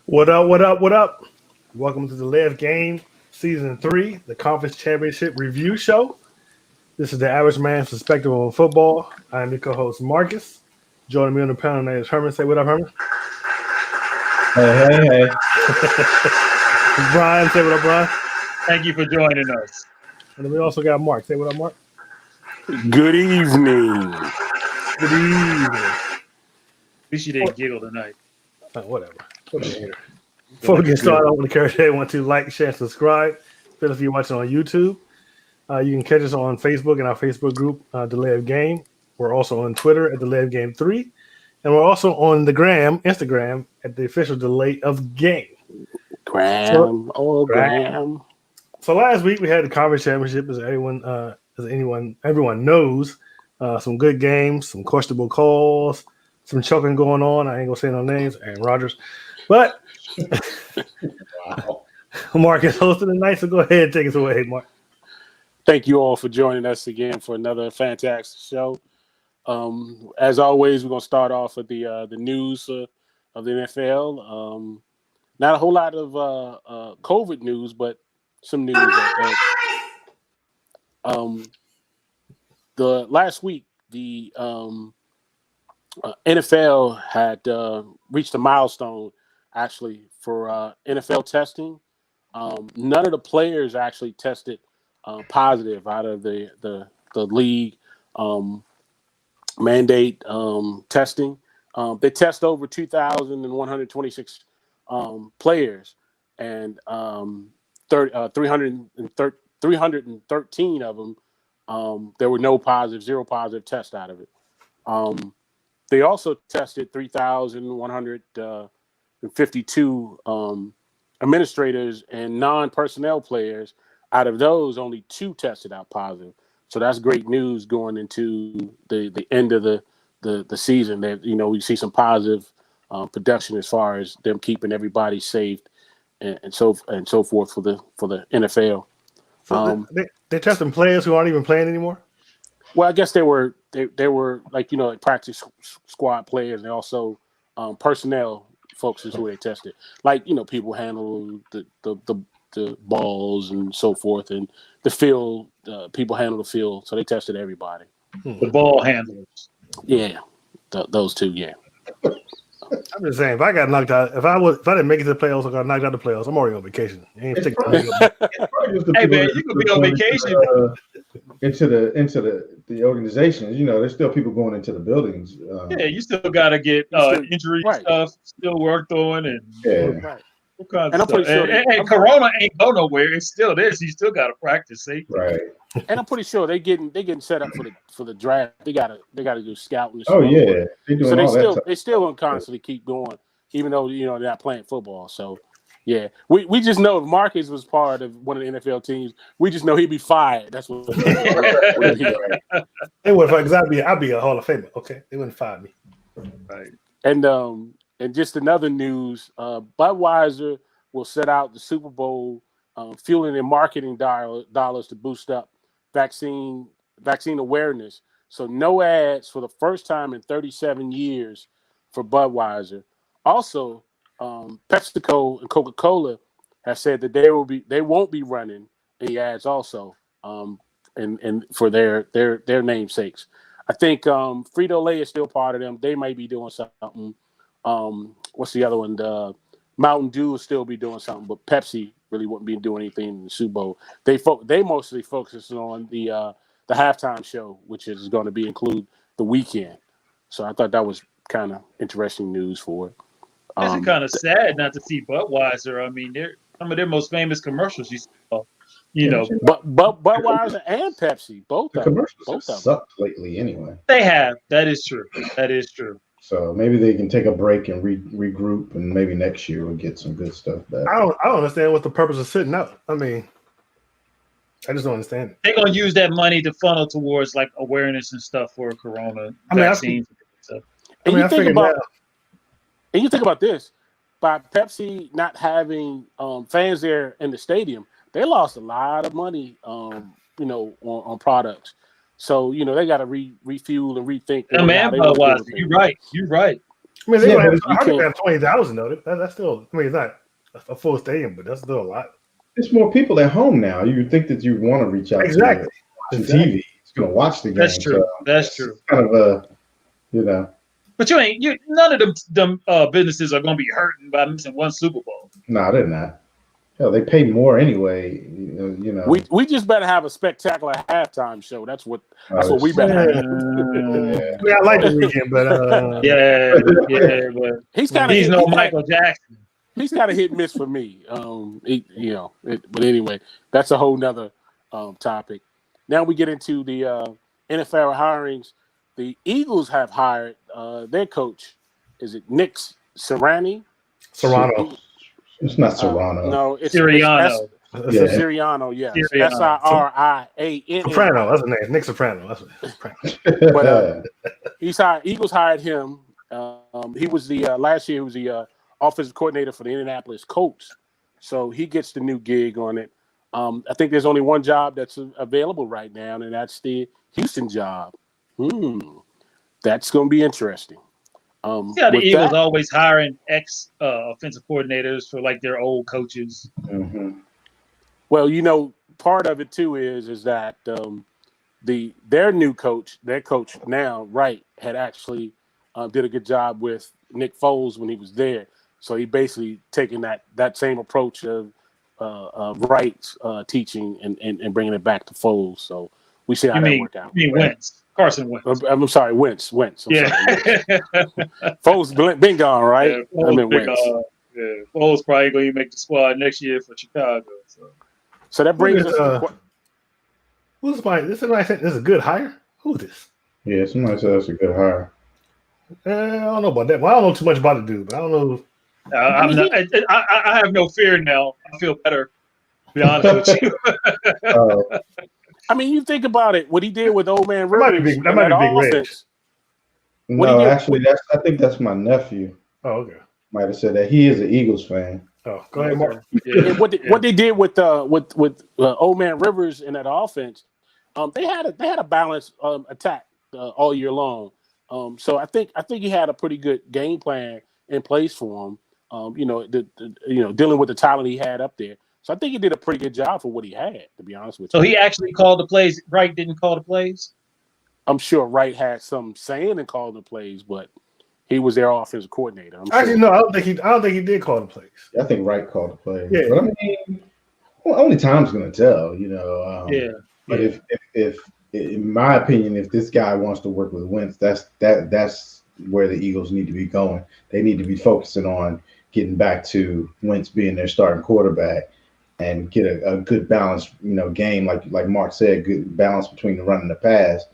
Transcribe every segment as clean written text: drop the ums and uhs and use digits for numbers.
What up, what up, what up? Welcome to the Live Game Season 3, the Conference Championship Review Show. This is the average man's perspective on football. I am your co-host, Marcus. Joining me on the panel today is Herman. Say what up, Herman. Hey. Brian, say what up, Brian. Thank you for joining us. And then we also got Mark. Say what up, Mark. Good evening. Good evening. At least you didn't giggle tonight. Whatever. Before we get started, I want to encourage everyone to like, share, and subscribe. Especially if you're watching on YouTube. You can catch us on Facebook and our Facebook group, The Live Game. We're also on Twitter at The Live Game 3. And we're also on the Instagram, at the official Delay of Game. Graham. So last week we had the conference championship, as everyone knows. Some good games, some questionable calls, some choking going on. I ain't gonna say no names, Aaron Rodgers. But Wow. Mark is hosting tonight, so go ahead and take us away, Mark. Thank you all for joining us again for another fantastic show. As always, we're gonna start off with the news of the NFL. Not a whole lot of COVID news, but some news. The last week, the NFL had reached a milestone actually for NFL testing. None of the players actually tested positive out of the league mandate testing. They test over 2,126 players, and 313 of them, there were zero positive tests out of it. They also tested 3,152 administrators and non-personnel players. Out of those, only 2 tested out positive. So that's great news going into the end of the season. That we see some positive production as far as them keeping everybody safe and so forth for the NFL. So they're testing players who aren't even playing anymore. Well, I guess they were like practice squad players, and also personnel folks is who they tested. Like people handle the balls and so forth, and the field people handle the field, so they tested everybody. The ball handlers. Yeah, those 2. Yeah. I'm just saying, if I got knocked out, if I didn't make it to the playoffs, I got knocked out of the playoffs, I'm already on vacation. Hey man, you could be on vacation. Into the organizations, there's still people going into the buildings. Yeah, you still got to get injury stuff still worked on, and Right. all kinds And of I'm pretty stuff. sure And Corona ain't go nowhere. It's still there. So you still got to practice safety. Right. And I'm pretty sure they getting set up for the draft. They gotta do scouting. Oh yeah, So they still gonna constantly keep going, even though they're not playing football. So yeah, we just know if Marcus was part of one of the NFL teams, we just know he'd be fired. That's what. They would, because I'd be a Hall of Famer. Okay, they wouldn't fire me. Right. And just another news, Budweiser will set out the Super Bowl, fueling their marketing dollars to boost up vaccine awareness. So no ads for the first time in 37 years for Budweiser. Also, PepsiCo and Coca-Cola have said that they won't be running any ads also, and for their namesakes. I think Frito-Lay is still part of them. They might be doing something. What's the other one? The Mountain Dew will still be doing something, but Pepsi really wouldn't be doing anything in the Super Bowl. They mostly focus on the halftime show, which is going to include the weekend. So I thought that was kind of interesting news for it. It's kind of sad not to see Budweiser. I mean, they're some of their most famous commercials. But Budweiser and Pepsi, both the of them. commercials Both have of them. sucked lately anyway. they have. That is true. So maybe they can take a break and regroup, and maybe next year we'll get some good stuff back. I don't understand what the purpose of sitting out. I mean, I just don't understand it. They're gonna use that money to funnel towards like awareness and stuff for Corona vaccines. And you think about this, by Pepsi not having fans there in the stadium, they lost a lot of money, on products. So they got to refuel and rethink. Budweiser, you're right. I mean, they Yeah, don't have, but I heard they can't- have 20,000 though. That's still. I mean, it's not a full stadium, but that's still a lot. There's more people at home now. You would think that you want to reach out Exactly. to TV. It's going to watch the game. That's true. That's it's true. Kind of a, you know, But none of them businesses are going to be hurting by missing one Super Bowl. no, they're not. Hell, they pay more anyway. You know. We just better have a spectacular halftime show. That's what we better have. I mean, I like the weekend, but Yeah, but He's kind of he's no Michael Jackson. He's kind of hit and miss for me. But anyway, that's a whole nother topic. Now we get into the NFL hirings. The Eagles have hired their coach. Is it Nick Sirianni? Serrano. It's not Serrano. No, it's Sirianno. Yeah. Sirianno. Yes, Sirianno. Sirianno. Soprano. That's the name. Nick Soprano. That's what. But Eagles hired him. He was the last year. He was the offensive coordinator for the Indianapolis Colts. So he gets the new gig on it. I think there's only one job that's available right now, and that's the Houston job. That's going to be interesting. Yeah, the Eagles always hiring ex offensive coordinators for like their old coaches. Mhm. Well, part of it too is that their new coach, their coach now, Wright, had actually did a good job with Nick Foles when he was there. So he basically taken that same approach of Wright's teaching and bringing it back to Foles. So we see how that worked out. You mean Wentz? Carson Wentz. I'm sorry, Wentz. I'm sorry. Foles been gone, right? Yeah, Foles, Foles probably going to make the squad next year for Chicago. So that brings us. Who's my? This is a good hire. Who's this? Yeah, somebody said that's a good hire. I don't know about that. Well, I don't know too much about the dude, but I don't know. I have no fear now. I feel better. To be honest with you. I mean, you think about it. What he did with Old Man That might Rivers. be Big Reg. No, actually, I think that's my nephew. Oh, okay. Might have said that he is an Eagles fan. Oh, go ahead, Mark. And what they did with Old Man Rivers in that offense, they had a balanced attack all year long. So I think he had a pretty good game plan in place for him. Dealing with the talent he had up there. So I think he did a pretty good job for what he had, to be honest with you. So he actually called the plays. Wright didn't call the plays. I'm sure Wright had some saying in calling the plays, but he was their offensive coordinator. Actually, no, I don't think he did call the plays. I think Wright called the play. Yeah. But I mean, only time's going to tell, But if in my opinion, if this guy wants to work with Wentz, that's where the Eagles need to be going. They need to be focusing on getting back to Wentz being their starting quarterback and get a good balance, game like Mark said, good balance between the run and the pass.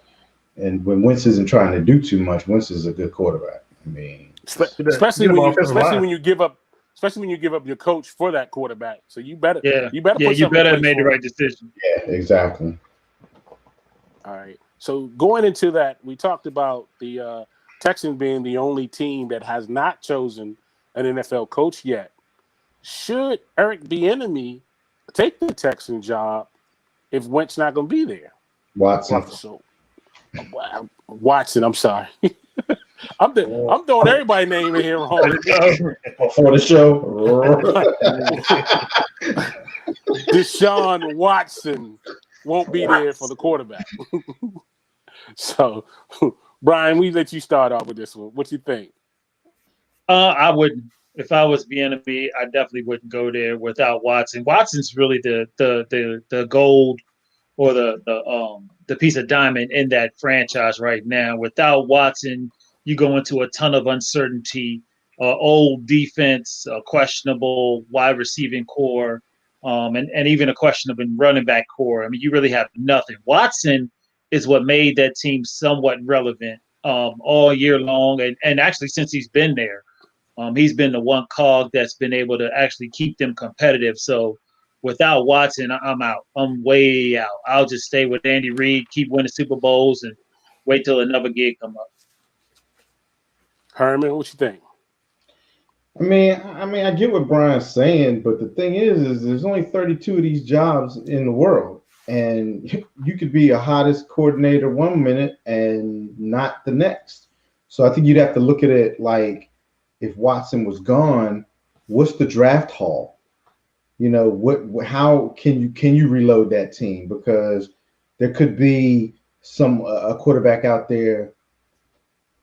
And when Wentz isn't trying to do too much, Wentz is a good quarterback. I mean, especially when you give up your coach for that quarterback. So you better have made the right decision. Yeah, exactly. All right. So going into that, we talked about the Texans being the only team that has not chosen an NFL coach yet. Should Eric Bieniemy take the Texan job if Wentz not going to be there? Watson. I'm sorry. I'm throwing everybody's name in here wrong. Before the show. Deshaun Watson won't be there for the quarterback. So, Brian, we let you start off with this one. What you think? I wouldn't. If I was Bieniemy, I definitely wouldn't go there without Watson. Watson's really the gold or the piece of diamond in that franchise right now. Without Watson, you go into a ton of uncertainty, old defense, questionable wide receiving core, and even a questionable running back core. I mean, you really have nothing. Watson is what made that team somewhat relevant all year long, and actually since he's been there. He's been the one cog that's been able to actually keep them competitive. So without Watson, I'm out. I'm way out. I'll just stay with Andy Reid, keep winning Super Bowls, and wait till another gig come up. Herman, what you think? I mean, I get what Brian's saying, but the thing is there's only 32 of these jobs in the world, and you could be a hottest coordinator one minute and not the next. So I think you'd have to look at it like if Watson was gone, what's the draft haul? You know, how can you reload that team? Because there could be a quarterback out there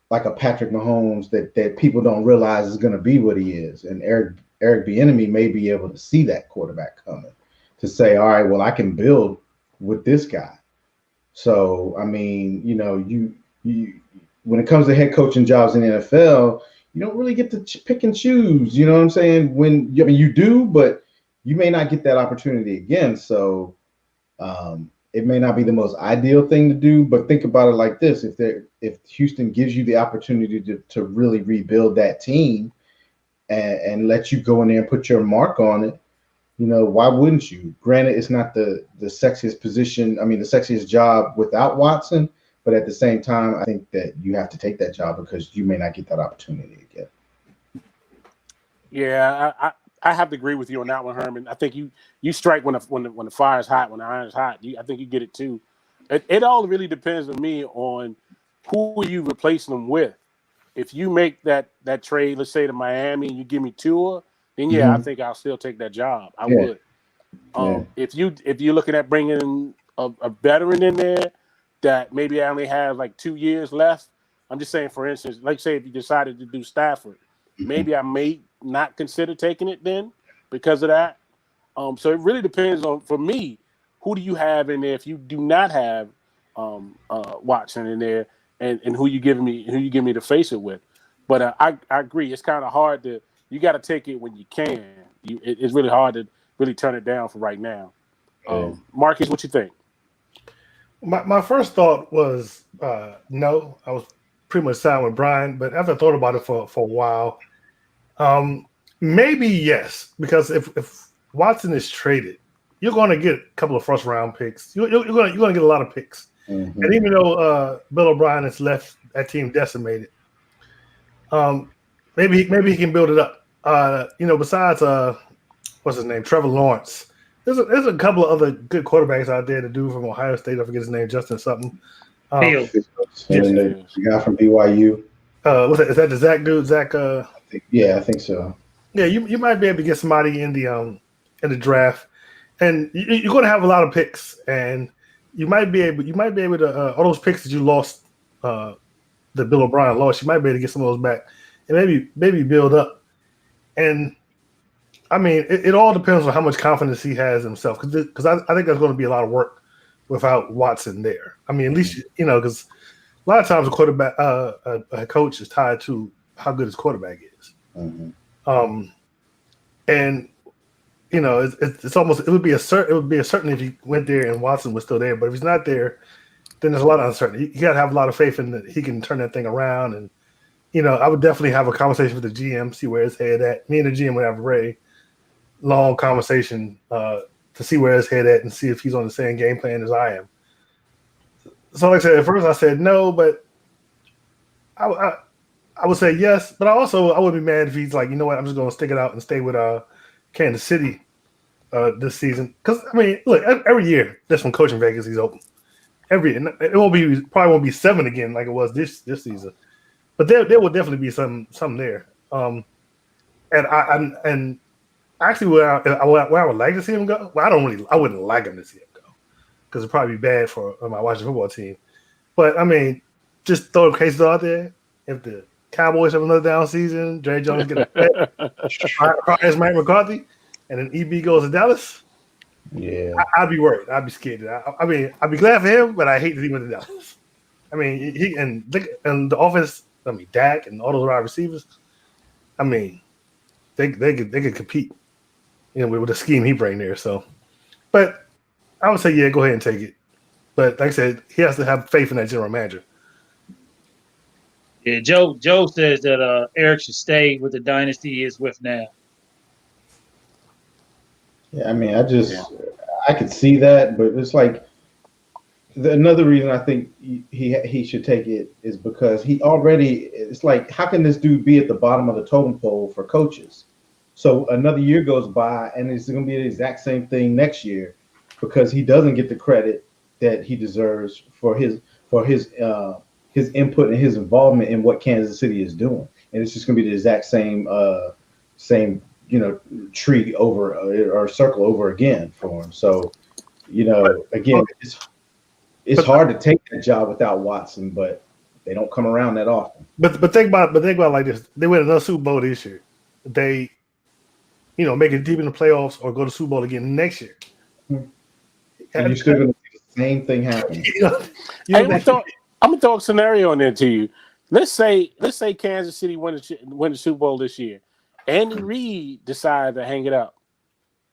like a Patrick Mahomes that people don't realize is going to be what he is, and Eric Bieniemy may be able to see that quarterback coming to say, all right, well, I can build with this guy. So I mean, you know, you when it comes to head coaching jobs in the NFL, you don't really get to pick and choose. You know what I'm saying? You do, but you may not get that opportunity again. So it may not be the most ideal thing to do, but think about it like this: if Houston gives you the opportunity to really rebuild that team and let you go in there and put your mark on it, you know, why wouldn't you? Granted, it's not the sexiest position. I mean, the sexiest job without Watson, but at the same time, I think that you have to take that job because you may not get that opportunity again. Yeah, I have to agree with you on that one, Herman. I think you strike when the fire's hot, when the iron's hot. I think you get it too. It all really depends on me on who you replace them with. If you make that trade, let's say to Miami, and you give me Tua, then yeah, I think I'll still take that job. I would. If you're looking at bringing a veteran in there that maybe I only have like 2 years left, I'm just saying, for instance, like say if you decided to do Stafford, maybe I may not consider taking it then because of that. So it really depends on, for me, who do you have in there if you do not have Watson in there, and who you give me to face it with. But I agree, it's kind of hard to. You got to take it when you can. It's really hard to really turn it down for right now. Marcus, what you think? My first thought was no. I was pretty much siding with Brian, but after I thought about it for a while, maybe yes, because if Watson is traded, you're going to get a couple of first round picks. You're going to get a lot of picks, and even though Bill O'Brien has left that team decimated, maybe he can build it up. You know, besides what's his name, Trevor Lawrence. There's a couple of other good quarterbacks out there. The dude from Ohio State, I forget his name, Justin something. Fields. The guy from BYU. What's that? Is that the Zach dude? Zach? I think so. Yeah, you might be able to get somebody in the draft, and you're going to have a lot of picks, and you might be able to all those picks that you lost, that Bill O'Brien lost. You might be able to get some of those back, and maybe build up. And I mean, it all depends on how much confidence he has in himself, because I think there's going to be a lot of work without Watson there. I mean, at least, you know, because a lot of times a quarterback, a coach is tied to how good his quarterback is. And you know, it's almost it would be a certain if he went there and Watson was still there, but if he's not there, then there's a lot of uncertainty. You got to have a lot of faith in that he can turn that thing around. And you know, I would definitely have a conversation with the GM, see where his head at. Me and the GM would have a very long conversation to see where his head at and see if he's on the same game plan as I am. So, like I said, at first I said no, but I would say yes. But I wouldn't be mad if he's like, you know what, I'm just going to stick it out and stay with Kansas City this season. Because I mean, look, every year there's some coaching vacancies open. It probably won't be 7 again like it was this season. But there will definitely be some there, and actually where I would like to see him go. Well, I wouldn't like him to see him go because it'd probably be bad for my Washington football team. But I mean, just throw cases out there. If the Cowboys have another down season, Jerry Jones get a fires Mike McCarthy, and then EB goes to Dallas. Yeah, I'd be worried. I'd be scared. I mean, I'd be glad for him, but I hate that he went to Dallas. I mean, he and the offense. I mean, Dak and all those wide receivers. I mean, they could compete, you know, with the scheme he bring there. So, but I would say, yeah, go ahead and take it. But like I said, he has to have faith in that general manager. Yeah, Joe says that Eric should stay with the dynasty he is with now. Yeah, I mean, I could see that, but it's like another reason I think he should take it is because it's like, how can this dude be at the bottom of the totem pole for coaches? So another year goes by and it's going to be the exact same thing next year because he doesn't get the credit that he deserves for his input and his involvement in what Kansas City is doing. and it's just going to be the exact same tree over or circle over again for him. So, again, it's hard to take that job without Watson, but they don't come around that often. But think about it like this: they win another Super Bowl this year. They, make it deep in the playoffs or go to Super Bowl again next year. And you're still going to see the same thing happen. I'm gonna throw a scenario in there to you. Let's say Kansas City win the Super Bowl this year. Andy Reid decided to hang it up.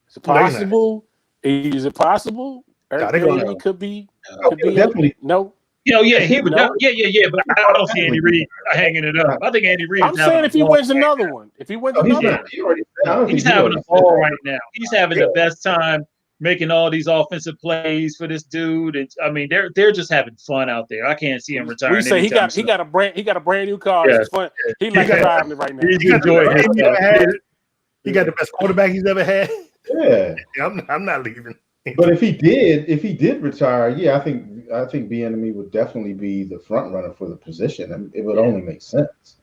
Is it possible? Is it possible? It could be definitely no. He would. No. Yeah. But I don't see Andy Reid hanging it up. I think Andy Reid. I'm saying if he wins another one, he's having a ball right now. He's having the best time making all these offensive plays for this dude. And I mean, they're just having fun out there. I can't see him retiring. We say he got a brand new car. Yeah. It's fun. He likes driving it right now. He got the best quarterback he's ever had. Yeah, I'm not leaving. But if he did retire, I think Bieniemy would definitely be the front runner for the position. I mean, it would only make sense.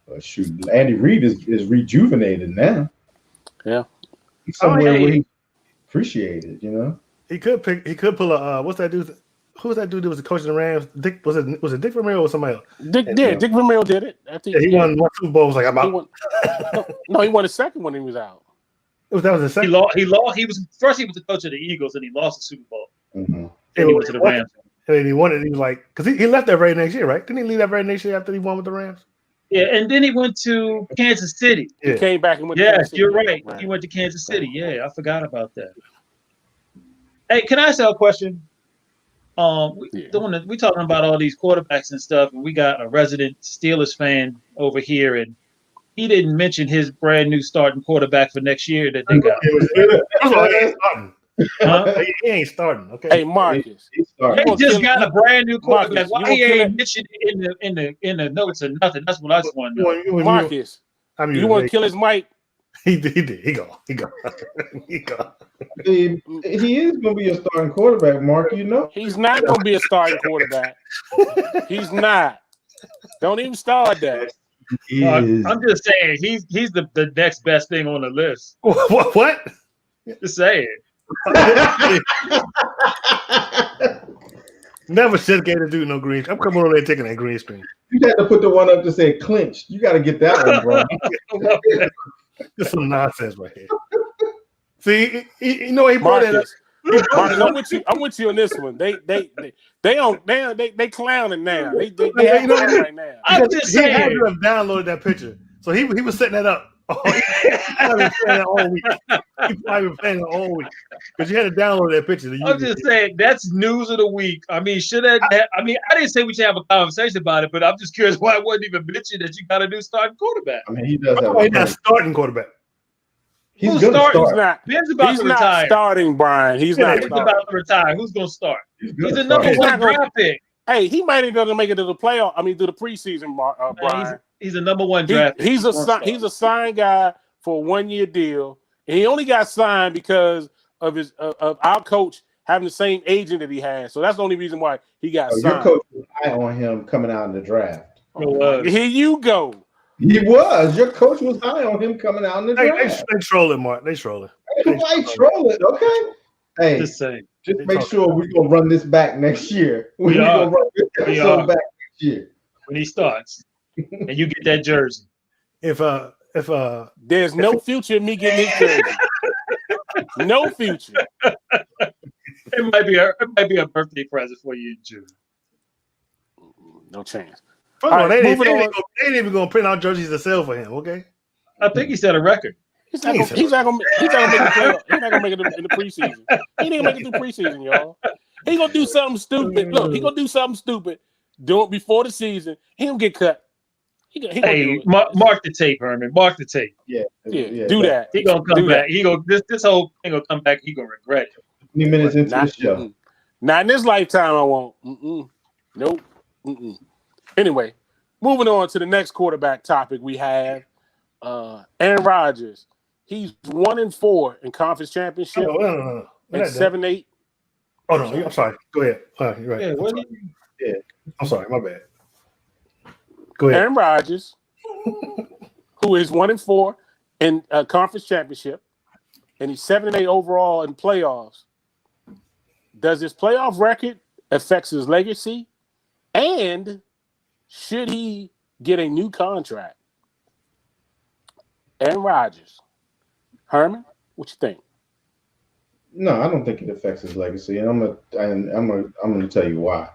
But shoot, Andy Reid is rejuvenated now. Yeah, he's somewhere where he's appreciated. He could pull a what's that dude? Who was that dude that was the coach of the Rams? Was it Dick Vermeil or somebody else? Dick Vermeil did it. He won one Super Bowl. Was like, I'm out. He won the second one. He was out. That was the second. He lost. He was the coach of the Eagles, and he lost the Super Bowl. Mm-hmm. And he went to the Rams. And he won it. He was like, because he left that very next year, right? Didn't he leave that very next year after he won with the Rams? Yeah, and then he went to Kansas City. He came back and went. Yes, you're right. He went to Kansas City. Yeah, I forgot about that. Hey, can I ask you a question? We talking about all these quarterbacks and stuff, and we got a resident Steelers fan over here, and he didn't mention his brand new starting quarterback for next year that they got. He ain't starting. Okay. Hey, Marcus, he just got a brand new quarterback. Why he ain't mentioned it in the notes or nothing? That's what I just want to know. Marcus, you want to kill his mic? He did. He go. He is going to be a starting quarterback, Mark. He's not going to be a starting quarterback. He's not. Don't even start that. I'm just saying he's the next best thing on the list. What? Just saying. Never said Gator do no green. I'm coming over there taking that green screen. You had to put the one up to say clinched. You got to get that one, bro. This is some nonsense right here. See, he brought it up. Marcus, I'm with you on this one. They clowning now. They right now. I'm just saying. He had to have downloaded that picture, so he was setting that up. He probably been playing that all week because you had to download that picture. I'm just saying that's news of the week. I mean, I didn't say we should have a conversation about it, but I'm just curious why it wasn't even mentioned that you got a new starting quarterback. I mean, he does have. He's not starting quarterback. He's going to start. Ben's about to retire. Not starting, Brian. He's not about to retire. Who's going to start? He's a number one draft pick. Hey, he might even make it to the playoff. I mean, to the preseason, Brian. He's a number one draft pick. He's a signed guy for a 1-year deal. And he only got signed because of of our coach having the same agent that he has. So that's the only reason why he got signed. Your coach was high on him coming out in the draft. Here you go. He was. Your coach was high on him coming out in the draft. They trolling, Mark. They trolling. Why trolling? Okay. Hey, just make sure we're going to run this back next year. We're going to run this episode back next year. When he starts. And you get that jersey. If there's no future in me getting his jersey. No future. It might be a birthday present for you in June. No chance. First of all, they ain't even going to print out jerseys to sell for him. Okay. I think he set a record. He's not gonna make it in the preseason. He ain't gonna make it through preseason, y'all. He gonna do something stupid. Look, he gonna do something stupid. Do it before the season. He gonna get cut. Hey, mark the tape, Herman. Mark the tape. Yeah. Do that. He gonna come back. He gonna this whole thing gonna come back. He gonna regret it. 20 minutes into the show. Not in this lifetime. I won't. Nope. Anyway, moving on to the next quarterback topic we have. Aaron Rodgers. He's 1-4 in conference championship. No. And 7-8. Oh no, I'm sorry. Go ahead. You're right. Yeah, I'm sorry. My bad. Go ahead. Aaron Rodgers who is 1-4 in a conference championship, and he's 7-8 overall in playoffs. Does his playoff record affect his legacy? And should he get a new contract? Aaron Rodgers. Herman, what you think? No, I don't think it affects his legacy, and I'm gonna tell you why.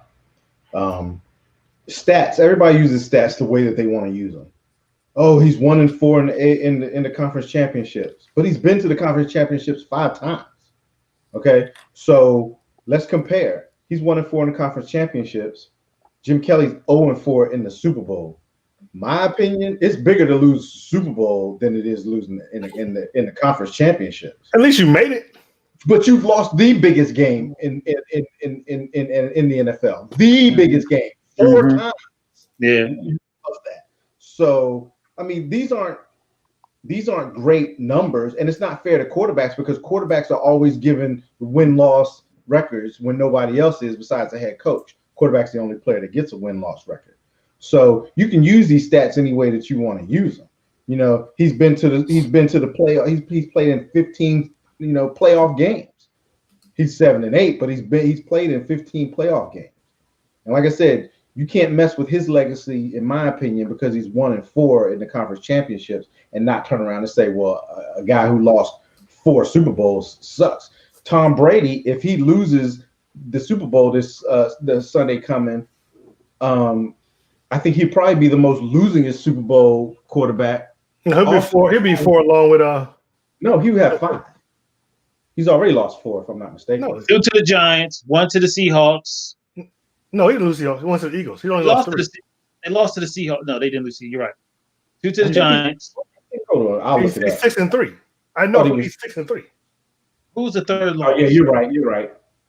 Stats. Everybody uses stats the way that they want to use them. Oh, he's 1-4 in the conference championships, but he's been to the conference championships 5 times. Okay, so let's compare. He's 1-4 in the conference championships. Jim Kelly's 0-4 in the Super Bowl. My opinion, it's bigger to lose Super Bowl than it is losing in the conference championships. At least you made it. But you've lost the biggest game in the NFL. The biggest game 4 times. Yeah. You lost that. So I mean, these aren't great numbers, and it's not fair to quarterbacks because quarterbacks are always given win-loss records when nobody else is besides the head coach. Quarterback's the only player that gets a win-loss record. So you can use these stats any way that you want to use them. You know, he's been to the playoff. He's played in 15 playoff games. He's 7-8, but he's played in 15 playoff games. And like I said, you can't mess with his legacy, in my opinion, because he's 1-4 in the conference championships and not turn around and say, well, a guy who lost 4 Super Bowls sucks. Tom Brady, if he loses the Super Bowl the Sunday coming, I think he'd probably be the most losingest Super Bowl quarterback. He'll be 4 along with No, he would have 5. He's already lost 4, if I'm not mistaken. No. 2 to the Giants, 1 to the Seahawks. No, he didn't lose the Seahawks. He went to the Eagles. He only lost 3. They lost to the Seahawks. No, they didn't lose. You're right. 2 to the Giants. Hold on, I'll look He's it up. 6-3. I know he's 6-3. Who was the third loss? Oh, yeah, you're right.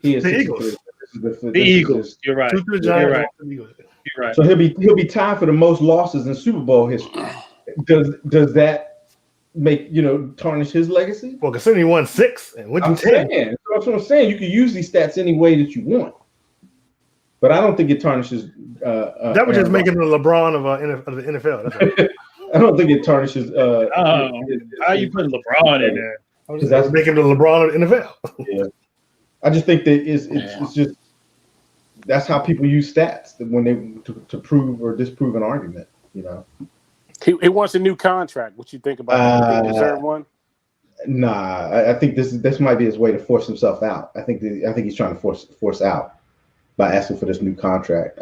He is the 6-3. Eagles. The Eagles. You're right. 2 to the Giants. You're right. Eagles. You're right. So he'll be tied for the most losses in Super Bowl history. Does that make tarnish his legacy? Well, considering he won 6 and went to 10. That's what I'm saying. You can use these stats any way that you want, but I don't think it tarnishes. That would just make him the LeBron of the NFL. That's right. I don't think it tarnishes. How are you putting LeBron in there? That's making him the LeBron of the NFL. Yeah, I just think that it's just that's how people use stats when they to prove or disprove an argument. He wants a new contract. What you think about that? You think he deserve one? Nah, I think this might be his way to force himself out. I think he's trying to force out by asking for this new contract.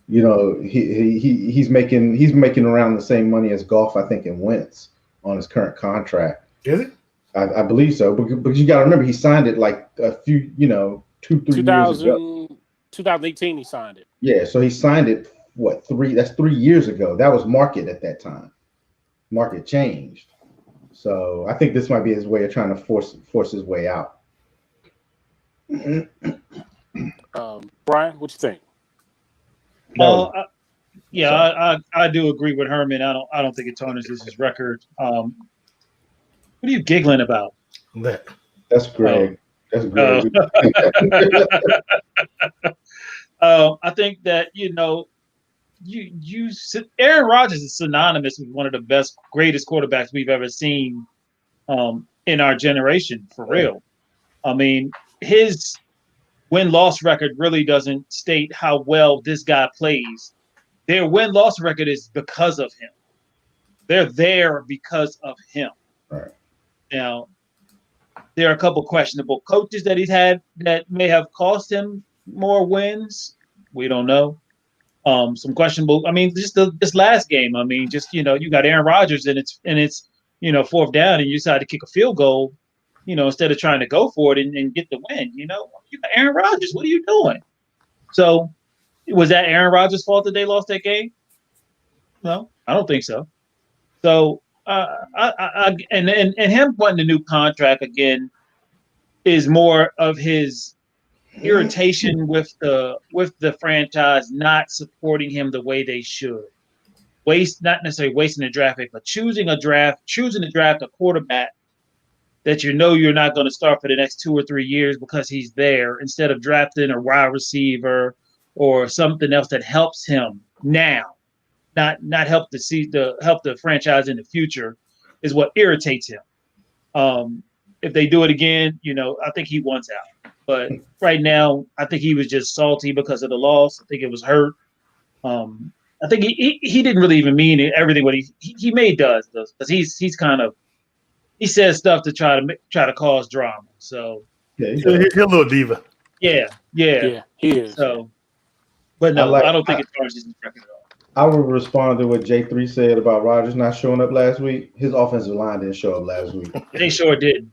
He's making around the same money as Goff, I think, in Wentz on his current contract. Is it? I believe so, but you got to remember he signed it like a few, 2-3 years ago. 2018 he signed it. Yeah, so he signed it. What, 3? That's 3 years ago. That was market at that time. Market changed, so I think this might be his way of trying to force his way out. Brian, what you think? I do agree with Herman. I don't think it tarnishes his record. What are you giggling about? That's Greg. That's Greg. I think that Aaron Rodgers is synonymous with one of the greatest quarterbacks we've ever seen in our generation, for real. I mean, his win-loss record really doesn't state how well this guy plays. Their win-loss record is because of him. They're there because of him. Right. Now, there are a couple questionable coaches that he's had that may have cost him more wins. We don't know. Some questionable. I mean, just this last game. I mean, you got Aaron Rodgers and it's 4th down and you decide to kick a field goal, instead of trying to go for it and get the win. You got Aaron Rodgers. What are you doing? So, was that Aaron Rodgers' fault that they lost that game? No, I don't think so. So, and him wanting a new contract again is more of his irritation with the franchise not supporting him the way they should. Not necessarily wasting the draft pick, but choosing to draft a quarterback that you're not going to start for the next 2 or 3 years because he's there, instead of drafting a wide receiver or something else that helps him now. not help the franchise in the future is what irritates him. If they do it again, I think he wants out. But right now, I think he was just salty because of the loss. I think it was hurt. I think he didn't really even mean everything what he made does because he's kind of he says stuff to try to cause drama. So he's a little diva. Yeah, he is. So, but no, I don't think it tarnishes his record at all. I will respond to what J3 said about Rodgers not showing up last week. His offensive line didn't show up last week. They sure did.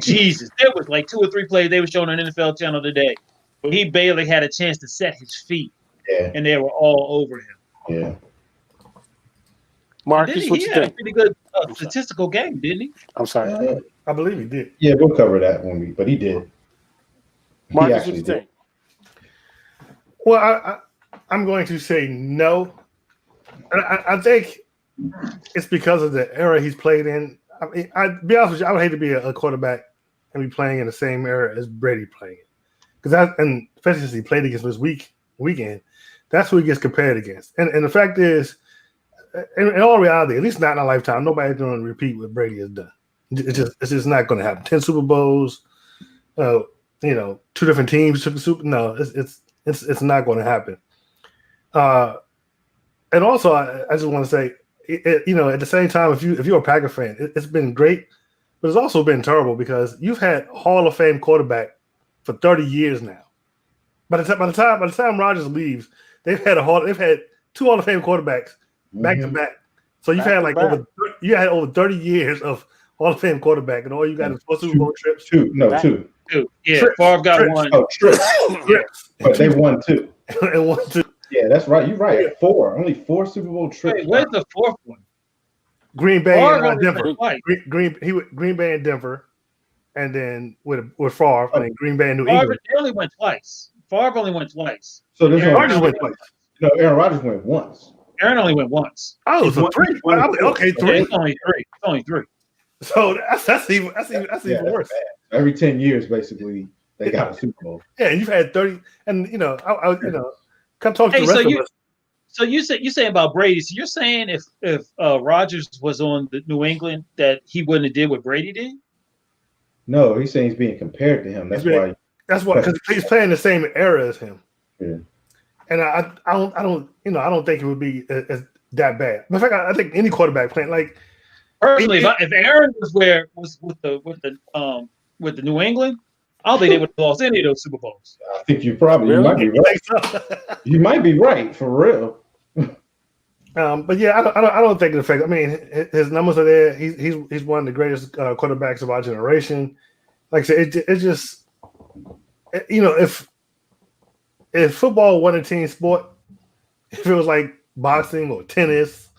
Jesus, there was like 2 or 3 plays they were showing on NFL channel today where he barely had a chance to set his feet. Yeah. And they were all over him. Yeah. Marcus, what you think? A pretty good statistical game, didn't he? I'm sorry. I believe he did. Yeah, we'll cover that but he did. Marcus, what you think? Well, I'm going to say no. I think it's because of the era he's played in. I mean, I'd be honest with you, I would hate to be a quarterback and be playing in the same era as Brady playing. And especially since he played against this weekend, that's who he gets compared against. And the fact is, in all reality, at least not in our lifetime, nobody's going to repeat what Brady has done. It's just not going to happen. 10 Super Bowls, 2 different teams took the Super. No, it's not going to happen. And also, I just want to say, at the same time, if you're a Packer fan, it's been great, but it's also been terrible because you've had Hall of Fame quarterback for 30 years now. By the time Rodgers leaves, they've had 2 Hall of Fame quarterbacks back to back. So you've had over 30 years of Hall of Fame quarterback, and all you got is 4 Super Bowl trips. 2. Yeah, Favre got 1. Oh, trips. But they won 2. And 1, 2. Yeah, that's right. You're right. 4. Only 4 Super Bowl trips. Wait, where's the 4th one? Green Bay and Denver. Green Bay and Denver, and then with Favre, and then Green Bay and New England. They only went twice. Favre only went twice. So this Aaron Rodgers went twice. No, Aaron Rodgers went once. Aaron only went once. Oh, so 3. Okay, 3. It's only 3. It's only 3. So that's even worse. Bad. Every 10 years, basically, they got a Super Bowl. Yeah, and you've had 30, and come talk to the rest of us. So you're saying about Brady. So you're saying if Rodgers was on the New England that he wouldn't have did what Brady did? No, he's saying he's being compared to him. That's why because he's playing the same era as him. Yeah. And I don't think it would be as that bad. In fact, I think any quarterback playing like personally, if Aaron was with the New England, I don't think they would have lost any of those Super Bowls. I think you might be right. You might be right for real. But yeah, I don't think it affects. I mean, his numbers are there. He's one of the greatest quarterbacks of our generation. Like I said, it just if football wasn't a team sport, if it was like boxing or tennis,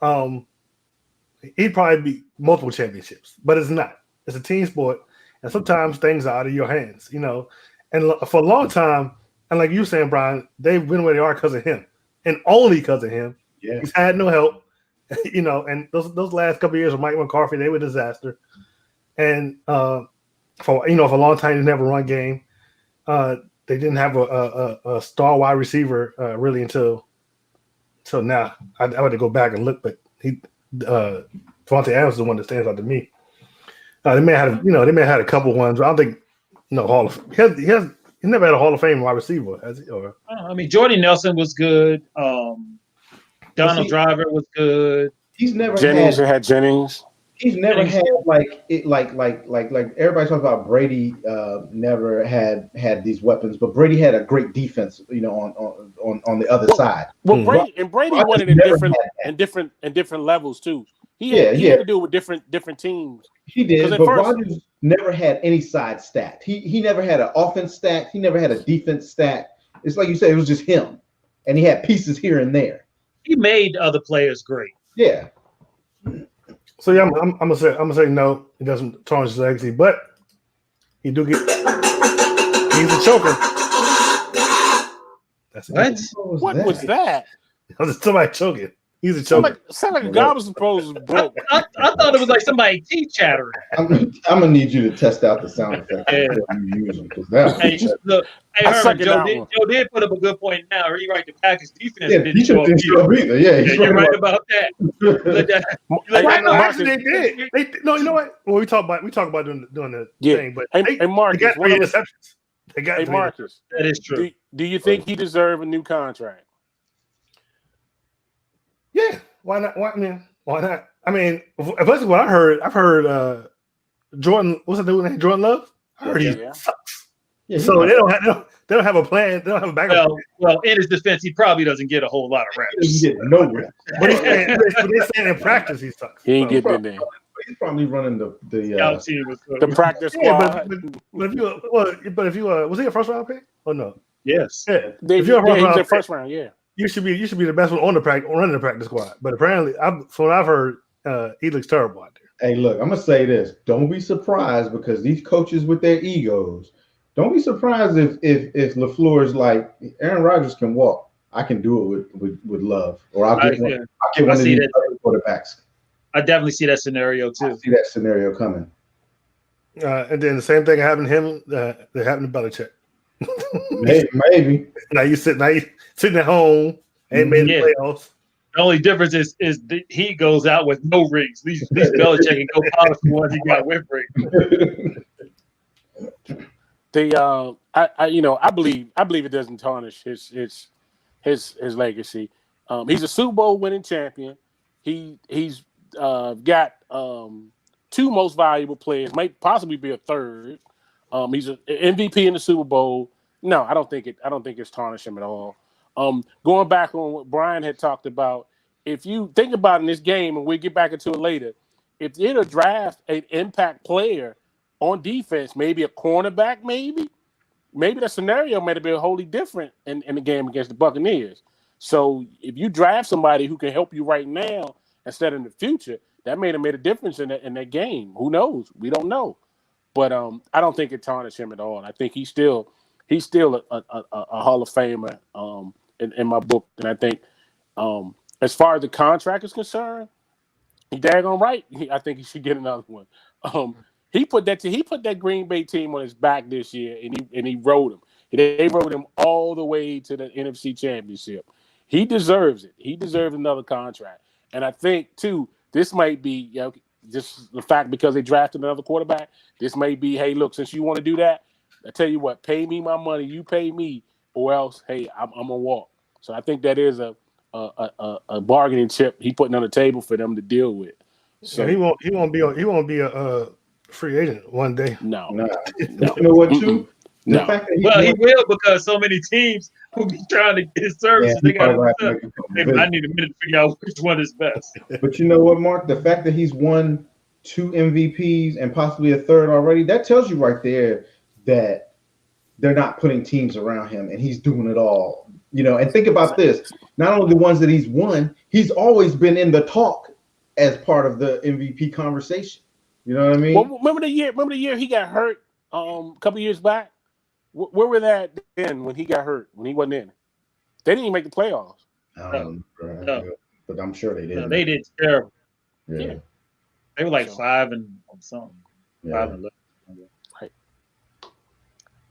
he'd probably be multiple championships. But it's not. It's a team sport, and sometimes things are out of your hands. And for a long time, and like you were saying, Brian, they've been where they are because of him, and only because of him. Yeah. He's had no help, and those last couple of years of Mike McCarthy, they were a disaster. And for a long time, they never run game. They didn't have a star wide receiver really until now. I had to go back and look, but Devontae Adams is the one that stands out to me. They may have had a couple ones, but I don't think Hall of he never had a Hall of Fame wide receiver, has he? Or Jordy Nelson was good. Donald Driver was good. He's never had Jennings. He's never had like everybody talks about Brady never had these weapons, but Brady had a great defense, on the other side. Well, Brady won it in different levels too. He had to do it with different teams. He did, but Rodgers never had any side stacked. He never had an offense stacked. He never had a defense stacked. It's like you said, it was just him, and he had pieces here and there. He made other players great. Yeah. So yeah, I'm gonna say no. He doesn't tarnish his legacy, but he do get. He's a choker. That's what was that? Somebody choking. He's a choker. Sound like a garbage proposal was broke. I thought it was like somebody teeth chattering. I'm gonna need you to test out the sound effects Yeah. before you use them, because that. Hey, look, I Herman, second that Joe one. did put up a good point now. He right, the Packers defense Yeah, didn't he show up didn't show up either. Yeah, Yeah, he's you're right right about that. about Look at- Hey, Why not? Marcus, Actually, they did. No, you know what? Well, we talk about doing the Yeah. thing, but Hey, they Marcus, got one 3 other- interceptions. They got hey, 3 Marcus, that is true. do you think he deserves a new contract? Yeah, why not? Why not? I mean, especially what I've heard Jordan. What's that dude named Jordan Love? I heard he Yeah. sucks. Yeah, So they don't have a plan. They don't have a backup. Well, in his defense, he probably doesn't get a whole lot of he reps. didn't get no reps. But they're saying in practice he sucks. He ain't So- getting in there. He's probably running the Scout team was, The practice Yeah, squad. but if you was he a first round pick or no? yes. Yeah, They, if you're a he was first in round first round, yeah. you should be the best one on the practice running the practice squad. But apparently, from what I've heard, he looks terrible out there. Hey, look, I'm gonna say this. Don't be surprised, because these coaches with their egos. Don't be surprised if LaFleur is like, Aaron Rodgers can walk. I can do it with Love, or I'll get one of see these that. other quarterbacks. I definitely see that scenario I too. see that scenario coming. And then the same thing happened to him. That happened to Belichick. Maybe. Now you sitting at home, ain't made the Yeah. playoffs. The only difference is he goes out with no rings. These Belichick can go polish the ones he got with rings. I believe it doesn't tarnish his legacy. He's a Super Bowl winning champion. He's got 2 most valuable players, might possibly be a third. He's an MVP in the Super Bowl. No, I don't think it's tarnished him at all. Going back on what Brian had talked about, if you think about in this game, and we'll get back into it later, if they'd draft an impact player on defense, maybe a cornerback, maybe that scenario might have been wholly different in the game against the Buccaneers. So if you draft somebody who can help you right now instead of in the future, that may have made a difference in that game. Who knows? We don't know. But I don't think it tarnished him at all. I think he's still a Hall of Famer in my book. And I think as far as the contract is concerned, he daggone right. I think he should get another one. He put that Green Bay team on his back this year, and he rode him. They rode him all the way to the NFC Championship. He deserves it. He deserves another contract. And I think too, this might be just the fact because they drafted another quarterback. This may be, hey, look, since you want to do that, I tell you what, pay me my money, you pay me, or else, hey, I'm gonna walk. So I think that is a bargaining chip he putting on the table for them to deal with. So he won't be a free agent one day. No. You know what, too? No. He will, because so many teams will be trying to get his services. They got I need a minute to figure out which one is best. But you know what, Mark? The fact that he's won 2 MVPs and possibly a third already, that tells you right there that they're not putting teams around him and he's doing it all. And think about this. Not only the ones that he's won, he's always been in the talk as part of the MVP conversation. You know what I mean? Well, remember the year he got hurt a couple years back? Where were they at then when he got hurt, when he wasn't in? They didn't even make the playoffs. No. But I'm sure they did. No, they did terrible. Yeah. They were like 5 and something. Yeah. 5 and 11. Right.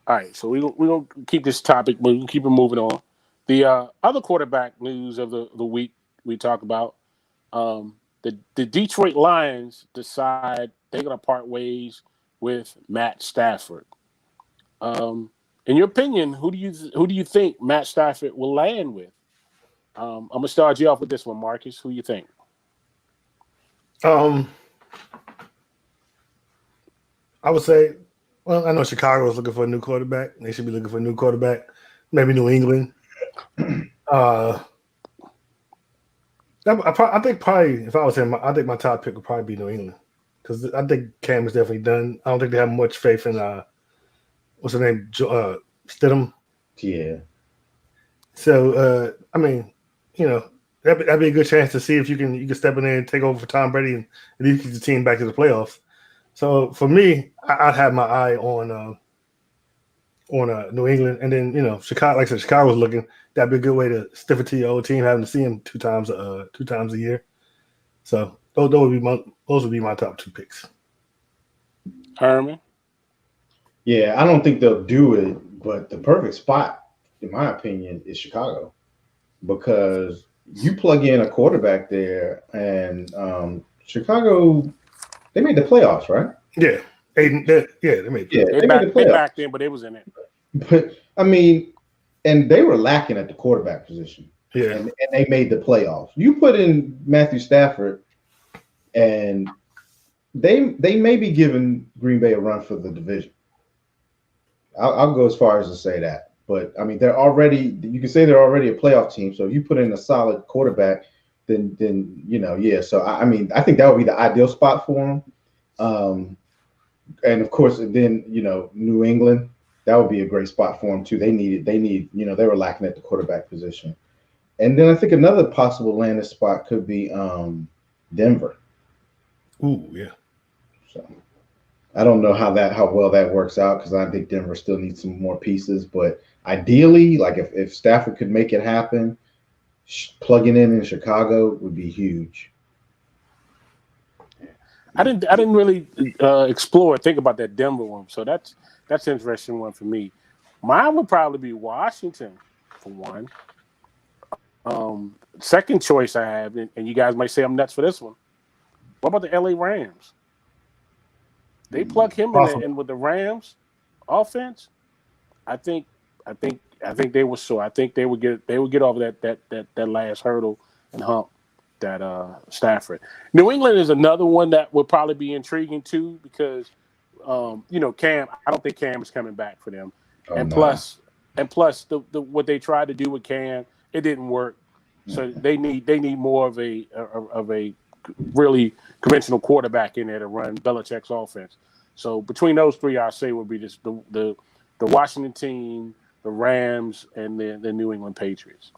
All right, so we're gonna keep this topic, but we'll keep it moving on. The other quarterback news of the week we talk about, the Detroit Lions decide they're gonna part ways with Matt Stafford. In your opinion, who do you think Matt Stafford will land with? I'm gonna start you off with this one, Marcus. Who you think? I would say, well, I know Chicago is looking for a new quarterback. They should be looking for a new quarterback. Maybe New England. I think probably if I was him, I think my top pick would probably be New England, because I think Cam is definitely done. I don't think they have much faith in what's her name, Stidham. Yeah. So I mean, that'd be a good chance to see if you can step in there and take over for Tom Brady and lead the team back to the playoffs. So for me, I'd have my eye on on New England, and then Chicago. Like I said, Chicago was looking. That'd be a good way to stiff it to your old team, having to see him two times a year. So those would be my top 2 picks. Herman. Yeah, I don't think they'll do it, but the perfect spot, in my opinion, is Chicago, because you plug in a quarterback there, and Chicago, they made the playoffs, right? Yeah, they made the playoffs. They backed in, but they was in it. But I mean, and they were lacking at the quarterback position. Yeah, and they made the playoffs. You put in Matthew Stafford, and they may be giving Green Bay a run for the division. I'll go as far as to say that. But I mean, you can say they're already a playoff team. So if you put in a solid quarterback, then yeah. So I mean, I think that would be the ideal spot for them. And of course, then New England, that would be a great spot for them too. They were lacking at the quarterback position. And then I think another possible landing spot could be Denver. Ooh, yeah. So I don't know how well that works out, because I think Denver still needs some more pieces. But ideally, like if Stafford could make it happen, plugging in Chicago would be huge. I didn't really think about that Denver one. So that's an interesting one for me. Mine would probably be Washington for one. Second choice I have, and you guys might say I'm nuts for this one. What about the LA Rams? They plug him in with the Rams offense. I think they were sore. I think they would get over that last hurdle and hump that Stafford. New England is another one that would probably be intriguing too, because Cam. I don't think Cam is coming back for them, plus the what they tried to do with Cam, it didn't work. So they need more of a really conventional quarterback in there to run Belichick's offense. So between those three, I say would be just the Washington team, the Rams, and the New England Patriots.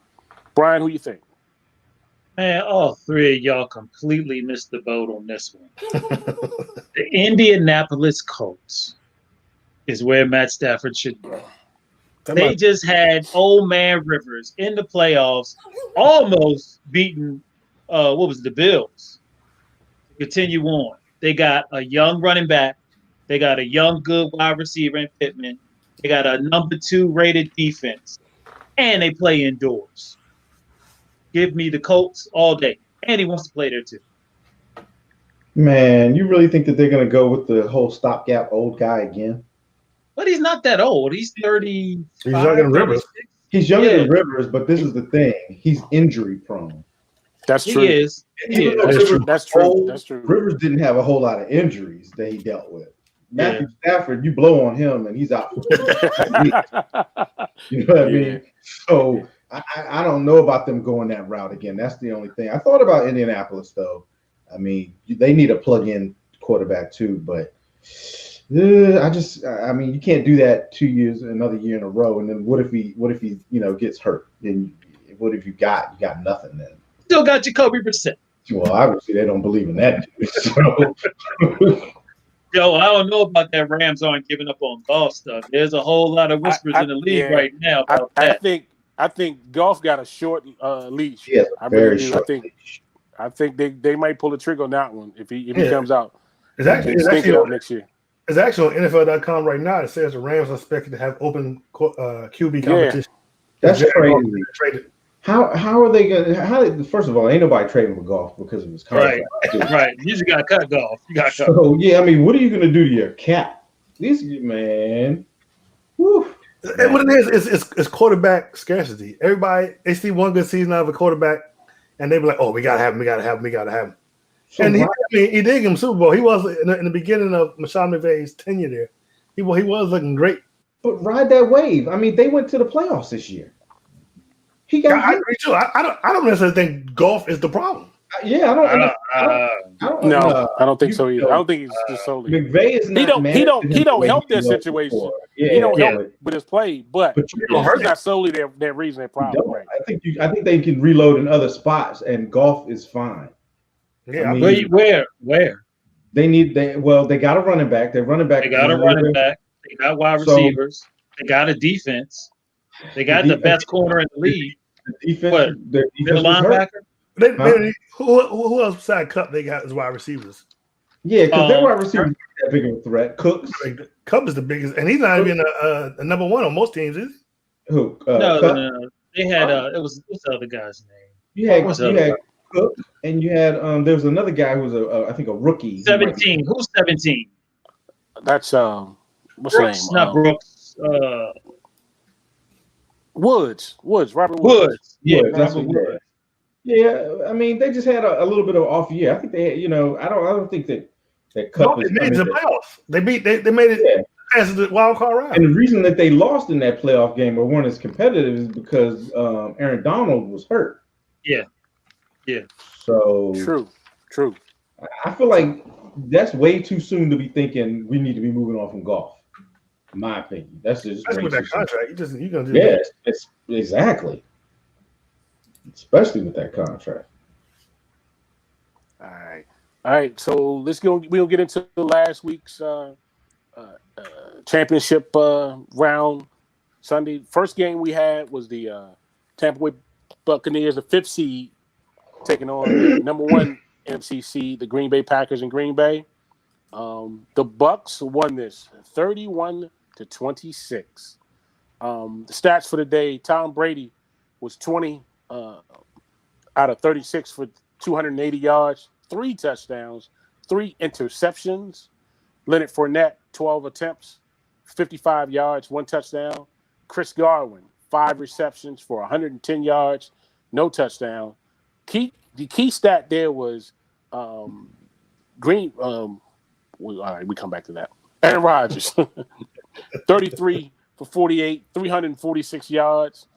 Brian, who you think? Man, all 3 of y'all completely missed the boat on this one. The Indianapolis Colts is where Matt Stafford should go. They just had old man Rivers in the playoffs, almost beating the Bills. Continue on. They got a young running back. They got a young, good wide receiver in Pittman. They got a number 2 rated defense, and they play indoors. Give me the Colts all day, and he wants to play there too. Man, you really think that they're going to go with the whole stopgap old guy again? But he's not that old. He's 30. He's younger than Rivers. He's younger than Rivers, but this is the thing. He's injury prone. That's true. He is. That's true. Rivers didn't have a whole lot of injuries that he dealt with. Matthew Stafford, you blow on him and he's out. You know what I mean? So I don't know about them going that route again. That's the only thing. I thought about Indianapolis, though. I mean, they need a plug-in quarterback too, but I mean, you can't do that 2 years, another year in a row. And then what if he gets hurt? Then what have you got? You got nothing then. Still got Jacoby Brissett. Well, obviously they don't believe in that. So. Yo, I don't know about that. Rams aren't giving up on golf stuff. There's a whole lot of whispers in the league right now about that. I think golf got a short leash. Yeah, very short. I think they might pull the trigger on that one if he comes out. It's actually next year. It's actually on NFL.com right now. It says the Rams are expected to have open QB competition. That's crazy. How are they gonna? First of all, ain't nobody trading with golf because of his contract. Right. You just got to cut golf. You got to cut. So I mean, what are you gonna do to your cap? This man. Whew. And what it is quarterback scarcity. Everybody, they see one good season out of a quarterback, and they be like, "Oh, we gotta have him." So and he did give him Super Bowl. He was in the beginning of Sean McVay's tenure there. He was looking great. But ride that wave. I mean, they went to the playoffs this year. I agree too. I don't necessarily think golf is the problem. Yeah, I don't think so either. I don't think he's just solely. McVay is not. He don't help their situation. He don't help with his play, but he's not solely their reason, their problem. Right. I think they can reload in other spots, and golf is fine. Yeah, I mean, where? They got a running back. Their running back. They got a running back. They got wide receivers. They got a defense. They got the best corner in the league. The defense, What? the defense Middle was hurt. linebacker. Who else besides Cup they got as wide receivers? Yeah, because their wide receivers aren't that big of a threat. Cooks. Cup is the biggest, and he's not even a number one on most teams, is he? Who? No. They had it was what's the other guy's name? You had Cook, and you had there was another guy who was I think a rookie. 17. Who's 17? That's what's Brooks, his name? not Brooks. Woods. Robert Woods. Yeah, that's Robert what Woods. Yeah, I mean they just had a little bit of off year. I think they had, I don't think that Cup they made the playoffs. They made it as the wild card round. And the reason that they lost in that playoff game or weren't as competitive is because Aaron Donald was hurt. Yeah. So true. I feel like that's way too soon to be thinking we need to be moving on from golf. In my opinion, that's with that contract. You're gonna do that. It's exactly. Especially with that contract. All right. So we'll get into last week's championship round. Sunday, first game we had was the Tampa Bay Buccaneers, the 5th seed, taking on number 1 NFC seed, the Green Bay Packers in Green Bay. The Bucs won this 31-26. The stats for the day: Tom Brady was 20 out of 36 for 280 yards, 3 touchdowns, 3 interceptions. Leonard Fournette, 12 attempts, 55 yards, 1 touchdown. Chris Godwin, 5 receptions for 110 yards, no touchdown. The key stat there was Green. All right, we come back to that. Aaron Rodgers, 33 for 48, 346 yards.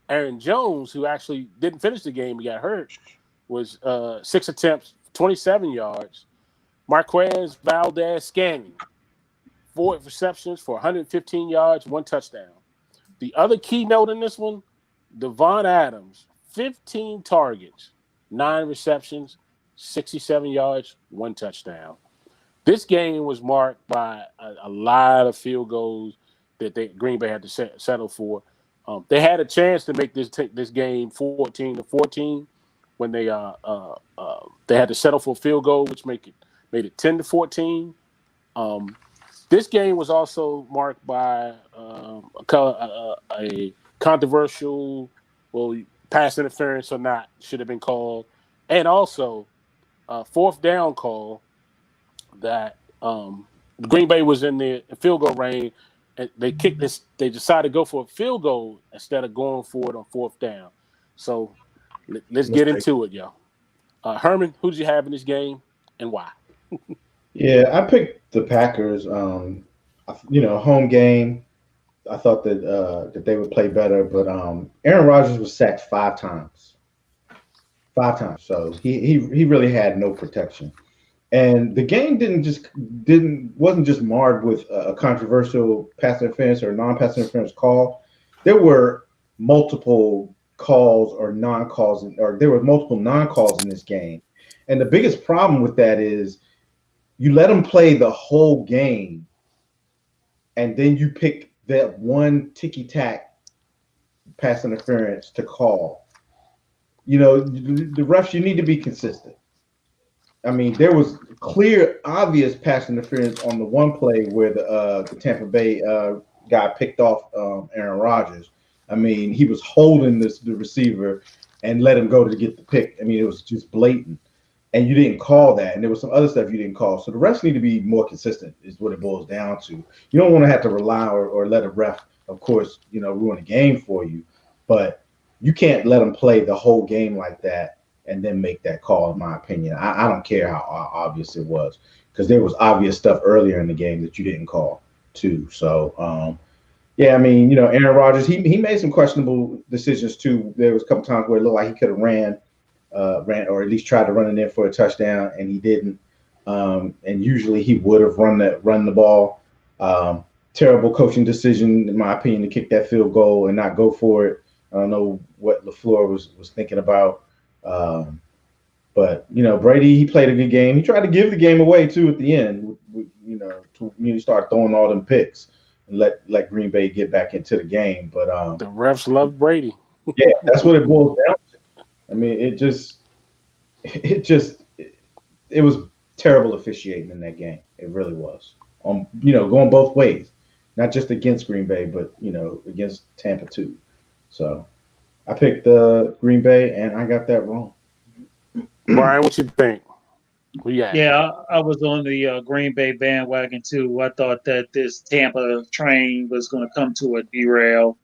Aaron Jones, who actually didn't finish the game, he got hurt, was 6 attempts, 27 yards. Marquez Valdes-Scantling, 4 receptions for 115 yards, 1 touchdown. The other key note in this one, Devon Adams, 15 targets, 9 receptions, 67 yards, 1 touchdown. This game was marked by a lot of field goals that Green Bay had to settle for. They had a chance to make this game 14-14 when they had to settle for a field goal, which made it 10-14. This game was also marked by a controversial, pass interference or not should have been called, and also a 4th down call that Green Bay was in the field goal range. And they kicked this. They decided to go for a field goal instead of going for it on 4th down. So let's get into it, y'all. Herman, who did you have in this game and why? Yeah, I picked the Packers. Home game. I thought that they would play better, but Aaron Rodgers was sacked 5 times. 5 times. So he really had no protection. And the game wasn't just marred with a controversial pass interference or non-pass interference call. There were multiple calls or non-calls, or there were multiple non-calls in this game. And the biggest problem with that is you let them play the whole game, and then you pick that one ticky-tack pass interference to call. The refs, you need to be consistent. I mean, there was clear, obvious pass interference on the one play where the Tampa Bay guy picked off Aaron Rodgers. I mean, he was holding the receiver and let him go to get the pick. I mean, it was just blatant. And you didn't call that. And there was some other stuff you didn't call. So the refs need to be more consistent is what it boils down to. You don't want to have to rely or let a ref, of course, ruin a game for you. But you can't let them play the whole game like that and then make that call, in my opinion. I don't care how obvious it was, because there was obvious stuff earlier in the game that you didn't call too. So, I mean, Aaron Rodgers, he made some questionable decisions too. There was a couple times where it looked like he could have ran or at least tried to run it in for a touchdown, and he didn't. And usually he would have run the ball. Terrible coaching decision, in my opinion, to kick that field goal and not go for it. I don't know what LaFleur was thinking about. But Brady, he played a good game. He tried to give the game away too at the end. He started throwing all them picks. and let Green Bay get back into the game. But The refs love Brady. yeah, that's what it boils down to. I mean, it was terrible officiating in that game. It really was. Going both ways, not just against Green Bay, but against Tampa too. So I picked Green Bay, and I got that wrong. Brian, what you think? Yeah, I was on the Green Bay bandwagon too. I thought that this Tampa train was going to come to a derail.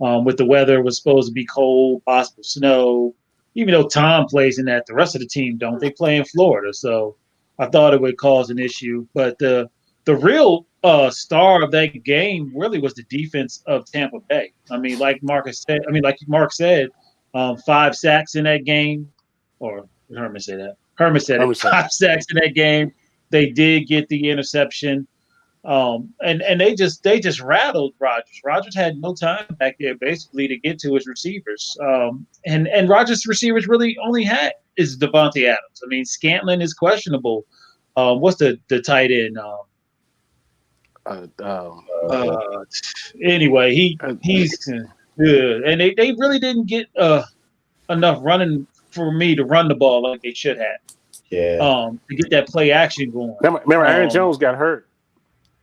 With the weather, it was supposed to be cold, possible snow. Even though Tom plays in that, the rest of the team don't. They play in Florida, so I thought it would cause an issue. But the real star of that game really was the defense of Tampa Bay. I mean, like Mark said, 5 sacks in that game, or did Herman say that? Herman said it. 5 sacks in that game. They did get the interception. And they just rattled Rodgers. Rodgers had no time back there basically to get to his receivers. And Rodgers' receivers really only had is Devontae Adams. I mean, Scantling is questionable. What's the tight end? Anyway, he's good, and they really didn't get enough running for me to run the ball like they should have. Yeah. To get that play action going. Remember Aaron Jones got hurt.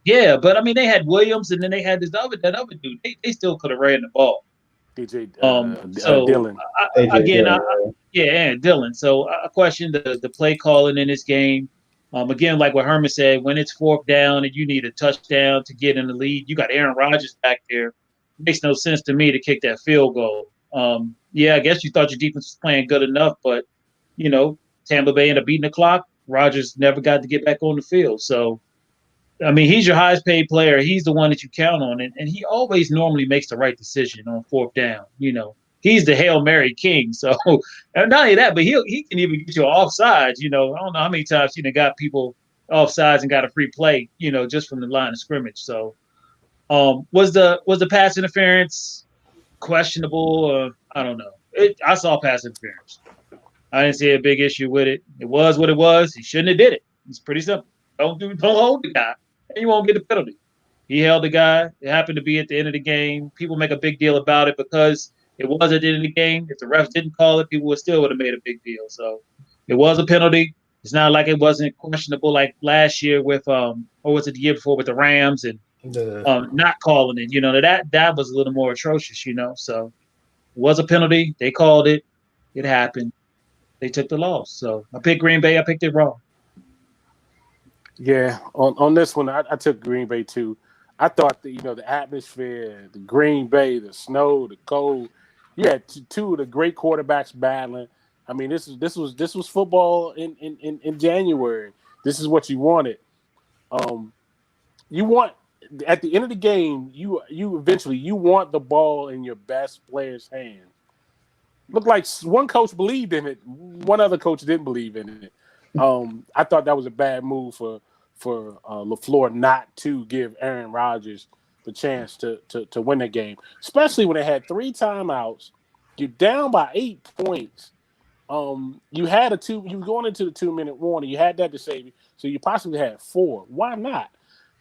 Yeah, but I mean, they had Williams, and then they had that other dude. They still could have ran the ball. Dillon. And Dillon. So I question the play calling in this game. Again, like what Herman said, when it's 4th down and you need a touchdown to get in the lead, you got Aaron Rodgers back there. It makes no sense to me to kick that field goal. I guess you thought your defense was playing good enough, but Tampa Bay ended up beating the clock. Rodgers never got to get back on the field. So, I mean, he's your highest paid player. He's the one that you count on. And he always normally makes the right decision on 4th down. He's the Hail Mary king. So, and not only that, but he can even get you offsides. I don't know how many times got people offsides and got a free play, just from the line of scrimmage. So, was the pass interference questionable? I don't know. I saw pass interference. I didn't see a big issue with it. It was what it was. He shouldn't have did it. It's pretty simple. Don't hold the guy, and you won't get the penalty. He held the guy. It happened to be at the end of the game. People make a big deal about it because it was at the end of the game. If the refs didn't call it, people would have made a big deal. So it was a penalty. It's not like it wasn't questionable like last year with or was it the year before with the Rams and not calling it. That was a little more atrocious. So it was a penalty. They called it. It happened. They took the loss. So I picked Green Bay. I picked it wrong. Yeah, on this one, I took Green Bay too. I thought the atmosphere, the Green Bay, the snow, the cold. You had two of the great quarterbacks battling. I mean, this was football in January. This is what you wanted. You want at the end of the game, you eventually want the ball in your best player's hand. Looked like one coach believed in it, one other coach didn't believe in it. I thought that was a bad move for LaFleur not to give Aaron Rodgers the chance to win the game, especially when they had 3 timeouts. You're down by 8 points. You had you were going into the 2-minute warning. You had that to save you, so you possibly had 4. Why not?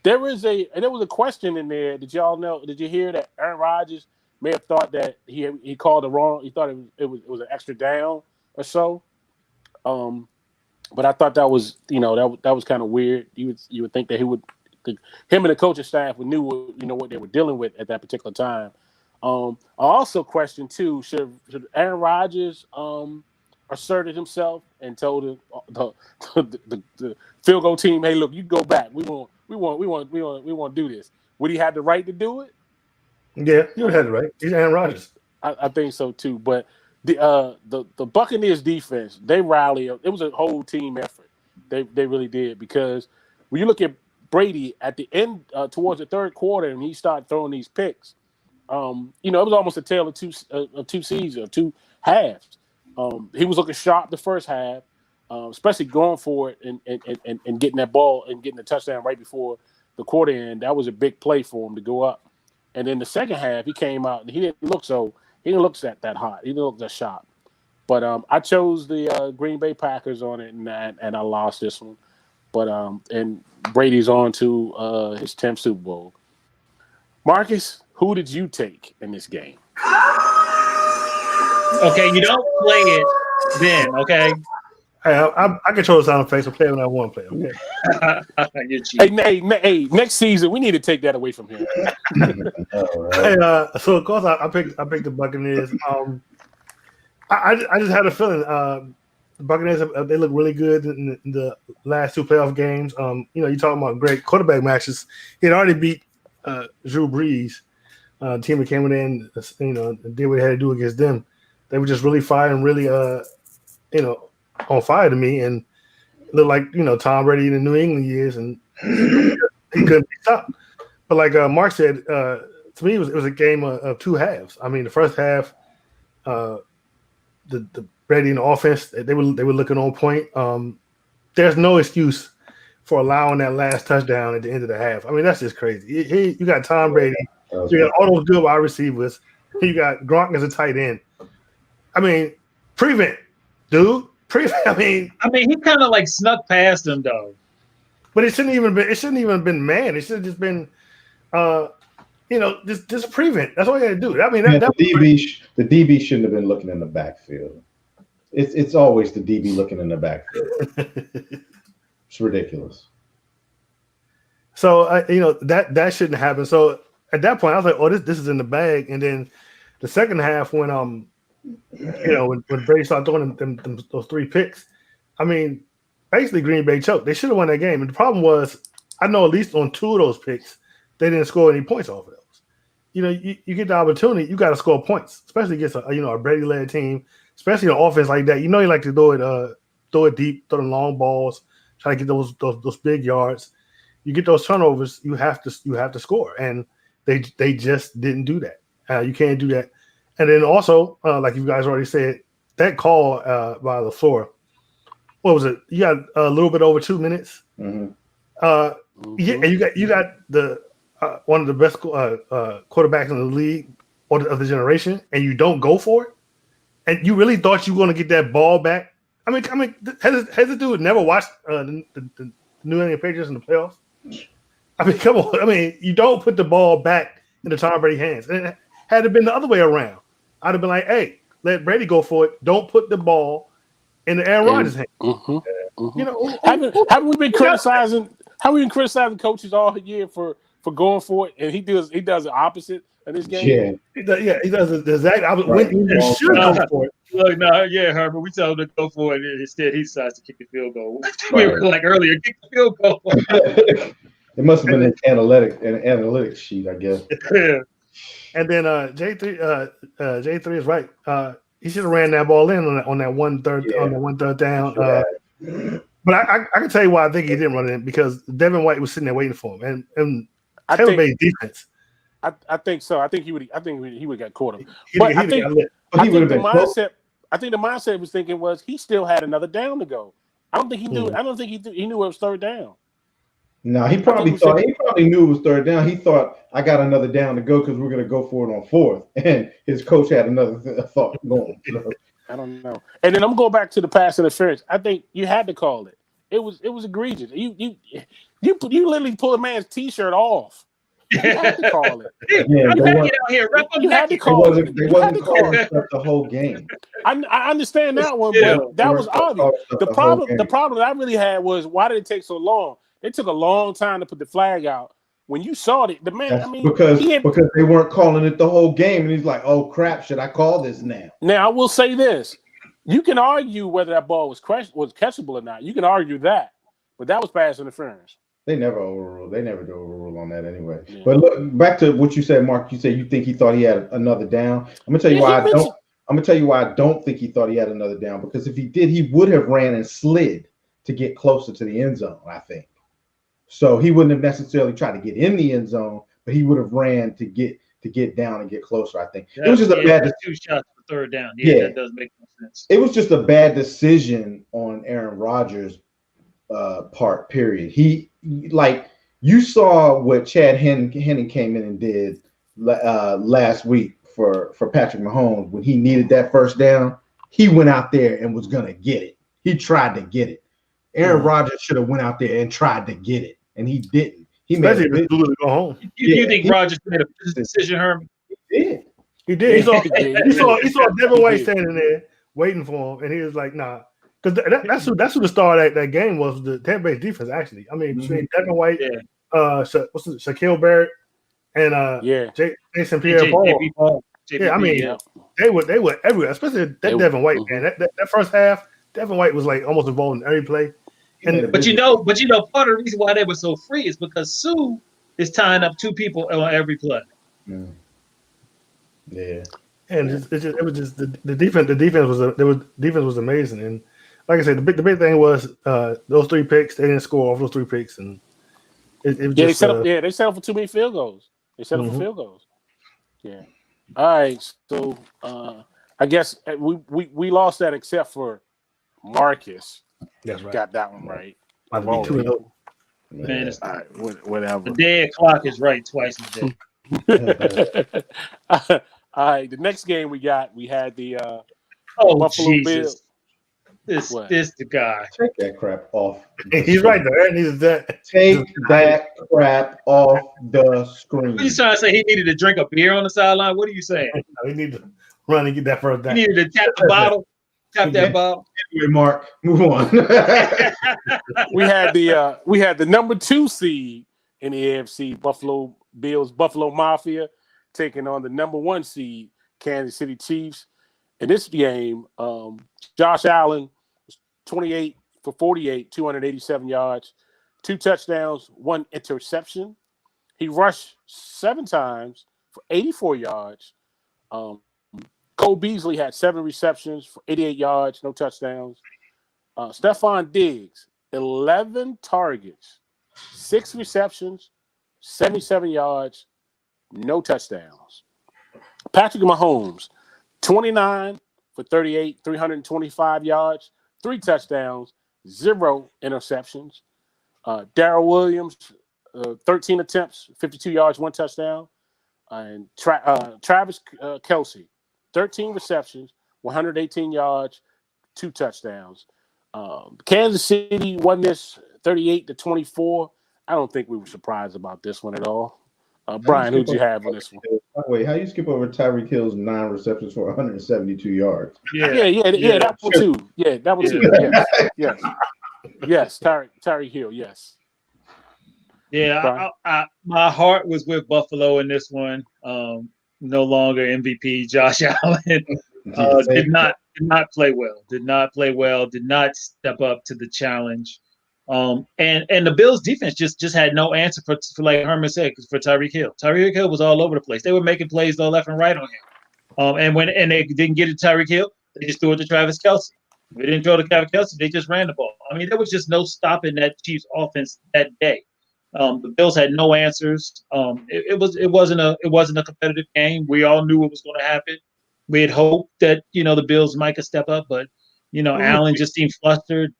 There was a question in there. Did y'all know? Did you hear that Aaron Rodgers may have thought that he called it wrong? He thought it was an extra down or so. But I thought that was that was kind of weird. You would think that him and the coaching staff knew what they were dealing with at that particular time. I also question too, should Aaron Rodgers asserted himself and told the field goal team, hey, look, you go back. We want to do this. Would he have the right to do it? Yeah, you would have the right. He's Aaron Rodgers. I think so too. But the Buccaneers defense, they rally. It was a whole team effort. They really did, because when you look at Brady at the end towards the third quarter and he started throwing these picks, it was almost a tale of two seasons, or 2 halves. He was looking sharp the first half, especially going for it and getting that ball and getting the touchdown right before the quarter end. That was a big play for him to go up. And then the second half, he came out and he didn't look that hot. He didn't look that sharp. But I chose the Green Bay Packers on it, and I lost this one. But and Brady's on to his 10th Super Bowl. Marcus, who did you take in this game? Okay, you don't play it then, okay? Hey, I control the sound effects. I play when I want to play. Okay. You're cheating. Hey, next season we need to take that away from him. Hey, so of course I picked the Buccaneers. I just had a feeling the Buccaneers they look really good in the last two playoff games. You're talking about great quarterback matches. He had already beat Drew Brees, team that came in, and did what he had to do against them. They were just really firing, really on fire to me, and looked like Tom Brady in the New England years, and he couldn't be stopped. But like Mark said, to me it was a game of two halves. I mean, the first half, the Brady and the offense they were looking on point. There's no excuse for allowing that last touchdown at the end of the half. I mean, that's just crazy. You got Tom Brady, you got all those good wide receivers, you got Gronk as a tight end. I mean, prevent, dude. I mean, he kind of like snuck past him though. But it shouldn't even been man. It should have just been, just prevent. That's all you got to do. I mean, the DB shouldn't have been looking in the backfield. It's always the DB looking in the backfield. It's ridiculous. So that shouldn't happen. So at that point, I was like, oh, this is in the bag. And then the second half, when when Brady started throwing those three picks, I mean, basically Green Bay choked. They should have won that game. And the problem was, I know at least on two of those picks, they didn't score any points off of those. You get the opportunity, you got to score points, especially against a Brady-led team, especially an offense like that. You like to throw it deep, throw the long balls, try to get those big yards. You get those turnovers, you have to score, and they just didn't do that. You can't do that. And then also, like you guys already said, that call by LaFleur, what was it? You got a little bit over 2 minutes. Mm-hmm. Yeah, and you got the one of the best quarterbacks in the league or of the generation, and you don't go for it, and you really thought you were going to get that ball back. I mean, has this dude never watched the New England Patriots in the playoffs? I mean, come on. I mean, you don't put the ball back in the Tom Brady hands, and had it been the other way around, I'd have been like, hey, let Brady go for it. Don't put the ball in the Aaron Rodgers' hands. Mm-hmm, mm-hmm. Haven't we been criticizing? How we been criticizing coaches all year for going for it, and he does the opposite in this game. He does the exact opposite. When you should go for it. Look, Herbert, we tell him to go for it. Instead, he decides to kick the field goal. We were like earlier, kick the field goal. It must have been an analytics sheet, I guess. Yeah. And then J3 is right. He should have ran that ball in on that one third down. But I can tell you why I think he didn't run it in, because Devin White was sitting there waiting for him, and Tampa Bay's defense. I think so. I think he would have got caught him. I think the mindset was thinking was he still had another down to go. I don't think he knew. I don't think he knew it was third down. No, he probably knew it was third down. He thought, I got another down to go because we're going to go for it on fourth. And his coach had another thought going. I don't know. And then I'm going back to the pass interference. I think you had to call it. It was egregious. You literally pull a man's T-shirt off. You had to call it. You had to call it. They wasn't calling stuff the whole game. I understand that one, but that was obvious. The problem that I really had was, why did it take so long? It took a long time to put the flag out. When you saw it, the man, because they weren't calling it the whole game, and he's like, "Oh crap, should I call this now?" Now I will say this: you can argue whether that ball was catchable or not. You can argue that, but that was pass interference. They never overruled. They never do overrule on that anyway. Yeah. But look, back to what you said, Mark. You said you think he thought he had another down. I'm gonna tell you why I don't. I'm gonna tell you why I don't think he thought he had another down. Because if he did, he would have ran and slid to get closer to the end zone, I think. So he wouldn't have necessarily tried to get in the end zone, but he would have ran to get down and get closer, I think. It was just a bad 2 shots for third down. Yeah, that does make no sense. It was just a bad decision on Aaron Rodgers' part, period. You saw what Chad Henning came in and did last week for Patrick Mahomes when he needed that first down. He went out there and was going to get it. He tried to get it. Aaron Rodgers should have went out there and tried to get it, and he didn't. He made Especially a if big, it's blue to go home. You think Rogers made a business decision, Herman? yeah. He did. He saw Devin White did. standing there waiting for him, and he was like, "Nah," because that's who the star of that game was. The Tampa Bay defense, actually. I mean, between Devin White, Shaquille Barrett, and Jason Pierre-Paul. Yeah, I mean, they were everywhere, especially Devin White, man. That first half, Devin White was like almost involved in every play. But you know, part of the reason why they were so free is because Sue is tying up 2 people on every play. Yeah, and it was just the defense. The defense was amazing, and like I said, the big thing was those 3 picks. They didn't score off those 3 picks, and it was they set up for too many field goals. They set up for field goals. Yeah. All right, so I guess we lost that except for Marcus. That's right. Got that one right. Man, it's all right, whatever. The dead clock is right twice a day. All right, the next game we had the Buffalo Bills. This the guy. Take that crap off. He's right there. And he's that. Take that crap off the screen. What are you trying to say? He needed to drink a beer on the sideline? What are you saying? He need to run and get that first down. He needed to tap the bottle. Tap that bottle. Anyway, Mark, move on. we had the number 2 seed in the AFC, Buffalo Bills, Buffalo Mafia, taking on the number 1 seed, Kansas City Chiefs. In this game, Josh Allen was 28 for 48, 287 yards, 2 touchdowns, 1 interception. He rushed 7 times for 84 yards. Cole Beasley had 7 receptions for 88 yards, no touchdowns. Stephon Diggs, 11 targets, 6 receptions, 77 yards, no touchdowns. Patrick Mahomes, 29 for 38, 325 yards, 3 touchdowns, 0 interceptions. Darrell Williams, 13 attempts, 52 yards, 1 touchdown. And Travis Kelce, 13 receptions, 118 yards, 2 touchdowns. Kansas City won this 38-24. I don't think we were surprised about this one at all. Brian, who'd you have on this one? Wait, how you skip over Tyreek Hill's 9 receptions for 172 yards? Yeah, that one too. Yeah, that one too. Yes, Tyreek Hill. Yes. Yeah, my heart was with Buffalo in this one. No longer MVP Josh Allen did not play well. Did not play well. Did not step up to the challenge. And the Bills defense just had no answer for like Herman said, for Tyreek Hill. Tyreek Hill was all over the place. They were making plays though left and right on him. And they didn't get it to Tyreek Hill, they just threw it to Travis Kelce. They didn't throw it to Travis Kelce, they just ran the ball. I mean, there was just no stopping that Chiefs offense that day. The Bills had no answers. It wasn't a competitive game. We all knew what was going to happen. We had hoped that the Bills might could step up, but Allen just seemed flustered.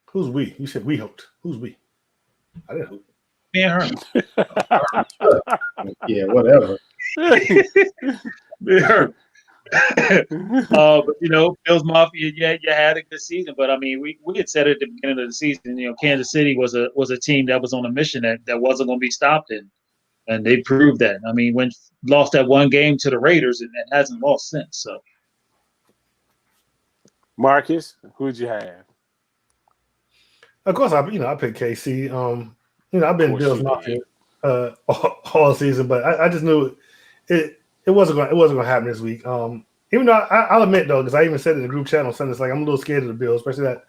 Who's we? You said we hoped. Who's we? I didn't hope. Me and Herman. Yeah, whatever. But Bills Mafia, you had a good season, but I mean, we had said at the beginning of the season, Kansas City was a team that was on a mission that wasn't going to be stopped, and they proved that. I mean, lost that one game to the Raiders and hasn't lost since. So, Marcus, who'd you have? Of course, I picked KC. I've been Bills Mafia all season, but I just knew it wasn't going to happen this week. Even though I'll admit though, because I even said in the group chat on Sunday, it's like I'm a little scared of the Bills, especially that.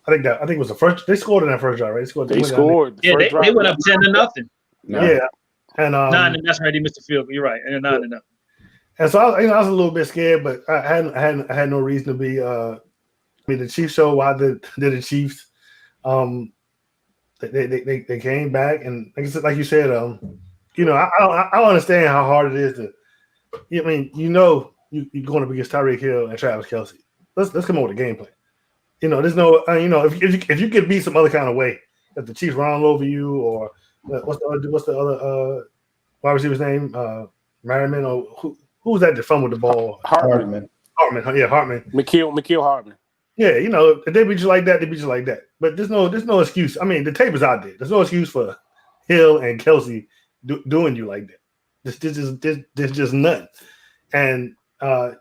I think it was the first. They scored in that first drive, right? They scored. Yeah, they went up 10-0. Yeah, and 9. That's right. He missed the field. You're right. And 9-0. And so I was a little bit scared, but I had no reason to be. The Chiefs show why the Chiefs. They came back, and like you said, I don't understand how hard it is to. You're going up against Tyreek Hill and Travis Kelce. Let's come up with a game plan. There's no, if you could beat some other kind of way, if the Chiefs run all over you, or what's the other wide receiver's name? Merriman, or who's that fumbled the ball? Hartman. Yeah, Hartman. McKeel Hartman. Yeah, if they beat you like that, they beat you like that. But there's no excuse. I mean, the tape is out there. There's no excuse for Hill and Kelsey doing you like that. There's just none. And I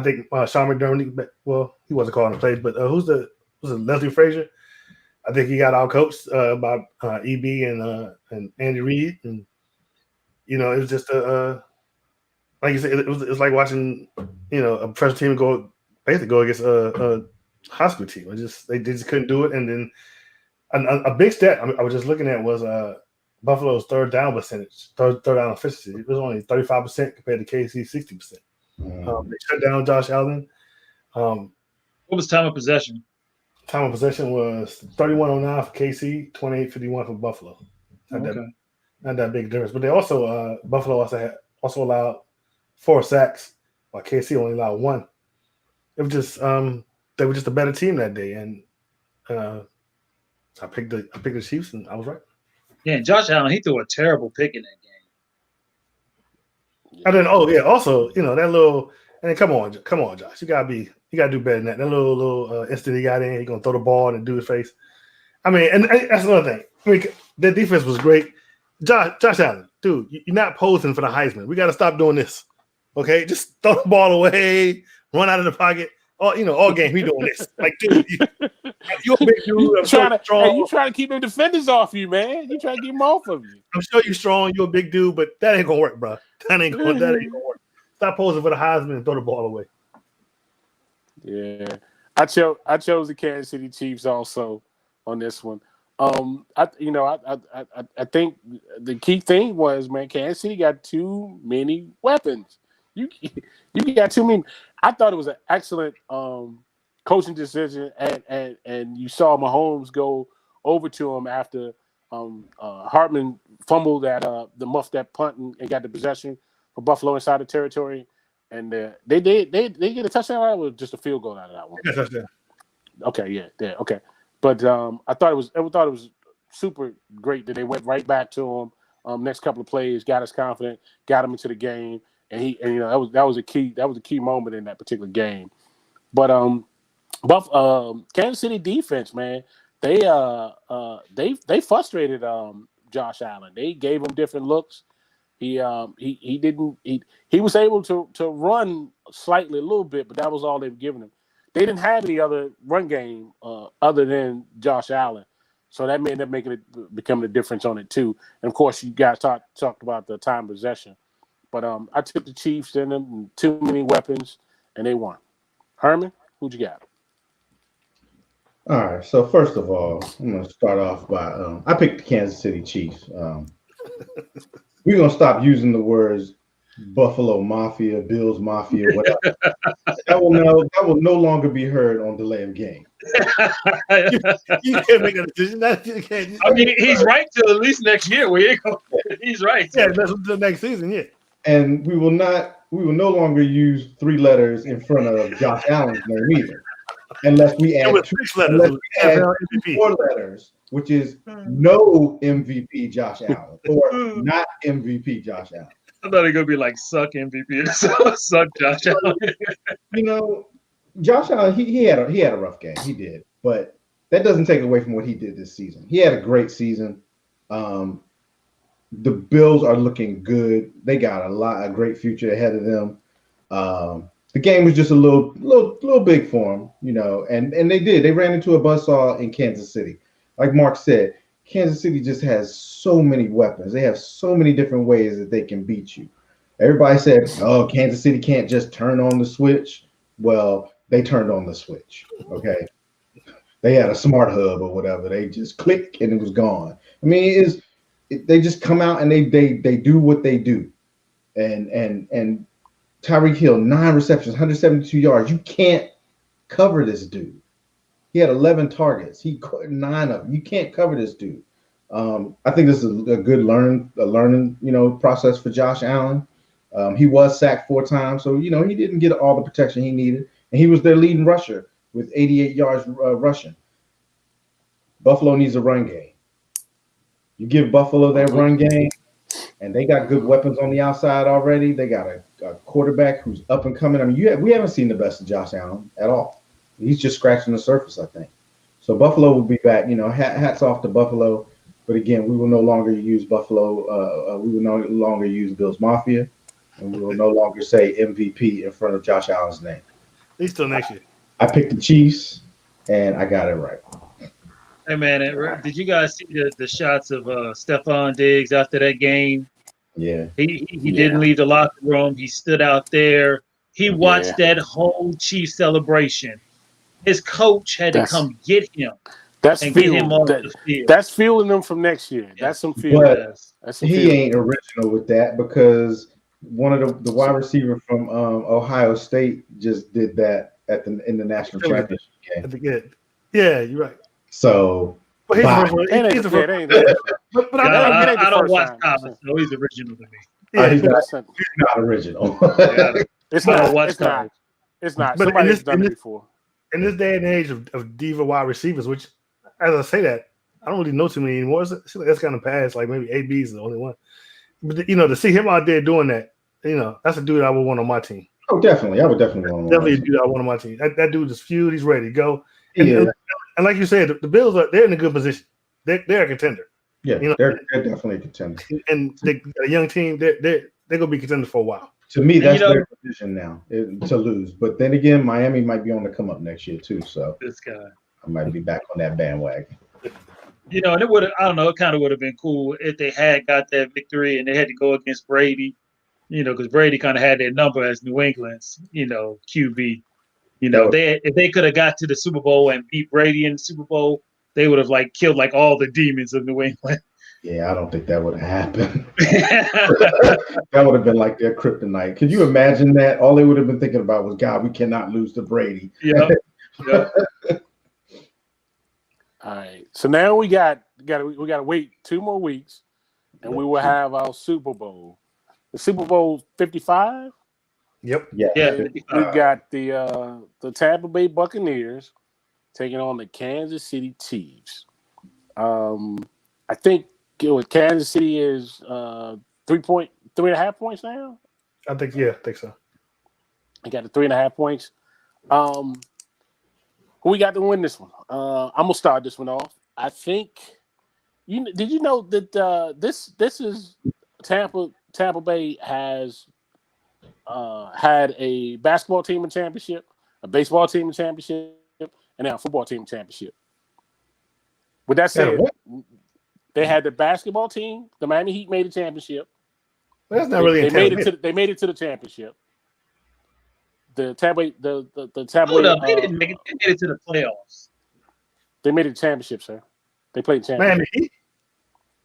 think Sean McDermott. Well, he wasn't calling the plays, but who's it? Leslie Frazier? I think he got outcoached by EB and Andy Reid, and it was just like you said, it was like watching a professional team go against a high school team. They just couldn't do it. And then a big stat I was just looking at was Buffalo's third down percentage, third down efficiency. It was only 35% compared to KC's 60%. They shut down Josh Allen. What was time of possession? Time of possession was 31:09 for KC, 28:51 for Buffalo. Not that big difference. But they also Buffalo also allowed 4 sacks, while KC only allowed 1. It was just they were just a better team that day, and I picked the Chiefs, and I was right. Yeah, and Josh Allen, he threw a terrible pick in that game. And then also that little, and then come on, Josh, you gotta do better than that. That little instant he got in, he gonna throw the ball and do his face. I mean, and that's another thing. I mean, the defense was great. Josh Allen, dude, you're not posing for the Heisman. We got to stop doing this. Okay, just throw the ball away, run out of the pocket. All game he doing this. Like, dude, you're a big dude. You trying to keep the defenders off you, man. You trying to keep them off of you. I'm sure you're strong. You're a big dude, but that ain't gonna work, bro. That ain't gonna work. Stop posing for the Heisman and throw the ball away. Yeah, I chose the Kansas City Chiefs also on this one. I think the key thing was, man, Kansas City got too many weapons. You got too many. I thought it was an excellent coaching decision, and you saw Mahomes go over to him after Hartman fumbled the muff that punt and got the possession for Buffalo inside the territory, and they get a touchdown out of it, or just a field goal out of that one. Yeah, touchdown. Okay, yeah, okay. But I thought it was super great that they went right back to him. Next couple of plays, got us confident, got him into the game, and that was a key moment in that particular game. But Kansas City defense, man, they frustrated Josh Allen. They gave him different looks. He was able to run slightly a little bit, but that was all they were giving him. They didn't have any other run game other than Josh Allen, so that may end up becoming a difference on it too. And of course, you guys talked about the time possession, but I took the Chiefs in them, too many weapons, and they won. Herman, who'd you got? All right. So first of all, I'm going to start off by I picked the Kansas City Chiefs. We're going to stop using the words Buffalo Mafia, Bills Mafia, whatever. that will no longer be heard on Delay of Game. You can't make a decision. I mean, he's right till at least next year. He's right. Yeah, that's the next season. Yeah. And we will no longer use 3 letters in front of Josh Allen's name either, unless we add 4 letters, which is no MVP Josh Allen or not MVP Josh Allen. I thought it was gonna be like suck MVP, suck Josh Allen. Josh Allen, he had a rough game. He did, but that doesn't take away from what he did this season. He had a great season. The Bills are looking good. They got a great future ahead of them. The game was just a little big for them, and they ran into a buzzsaw in Kansas City. Like Mark said, Kansas City just has so many weapons. They have so many different ways that they can beat you. Everybody said, oh, Kansas City can't just turn on the switch. Well, they turned on the switch, okay? They had a smart hub or whatever. They just click and it was gone. I mean, they just come out and they do what they do. And Tyreek Hill, 9 receptions, 172 yards. You can't cover this dude. He had 11 targets. He caught 9 of them. You can't cover this dude. I think this is a good learning process for Josh Allen. He was sacked 4 times, so he didn't get all the protection he needed, and he was their leading rusher with 88 yards rushing. Buffalo needs a run game. You give Buffalo their run game, and they got good weapons on the outside already. They got a quarterback who's up and coming. I mean, we haven't seen the best of Josh Allen at all. He's just scratching the surface, I think. So Buffalo will be back. Hats off to Buffalo. But again, we will no longer use Buffalo. We will no longer use Bills Mafia, and we will no longer say MVP in front of Josh Allen's name. At least till next year. I picked the Chiefs, and I got it right. Hey man, did you guys see the shots of Stephon Diggs after that game? Yeah. He didn't leave the locker room. He stood out there. He watched that whole Chiefs celebration. His coach had to come get him. That's and fuel. Get him off the field. That's fueling them from next year. Yeah. That's some fuel. He ain't original with that because one of the wide receiver from Ohio State just did that in the national championship game. Yeah, you're right. So, but I don't watch college, so he's original to me. Yeah, he's not original. It's not. It's not. But Somebody's done it before. In this day and age of diva wide receivers, which, as I say that, I don't really know too many anymore. That's kind of past. Like maybe AB's the only one. But to see him out there doing that, that's a dude I would want on my team. Oh, definitely. I would definitely want him. Definitely a dude I want on my team. That dude is feud. He's ready to go. And like you said, the Bills they're in a good position. They're a contender. Yeah, they're definitely a contender. And a young team, they're gonna be contenders for a while. To me, that's their position now to lose. But then again, Miami might be on the come up next year too. So this guy, I might be back on that bandwagon. And it would have. I don't know. It kind of would have been cool if they had got that victory and they had to go against Brady. Because Brady kind of had their number as New England's, QB. If they could have got to the Super Bowl and beat Brady in the Super Bowl, they would have killed all the demons of New England. Yeah, I don't think that would have happened. That would have been like their kryptonite. Could you imagine that? All they would have been thinking about was, God, we cannot lose to Brady. Yeah. All right. So now we got to wait 2 more weeks, and we will have our Super Bowl. The Super Bowl 55. Yep. Yeah. We got the Tampa Bay Buccaneers taking on the Kansas City Chiefs. I think Kansas City is 3.5 points now. I think so. I got the 3.5 points. Who we got to win this one? I'm gonna start this one off. I think. Did you know that this is Tampa Bay has had a basketball team in championship, a baseball team in championship, and now a football team in championship. With that said, they had the basketball team. The Miami Heat made a championship. Well, that's not really. They made it to the championship. The Tampa. Hold up, they didn't make it. They made it to the playoffs. They made it to championship, sir. They played championship. Miami Heat.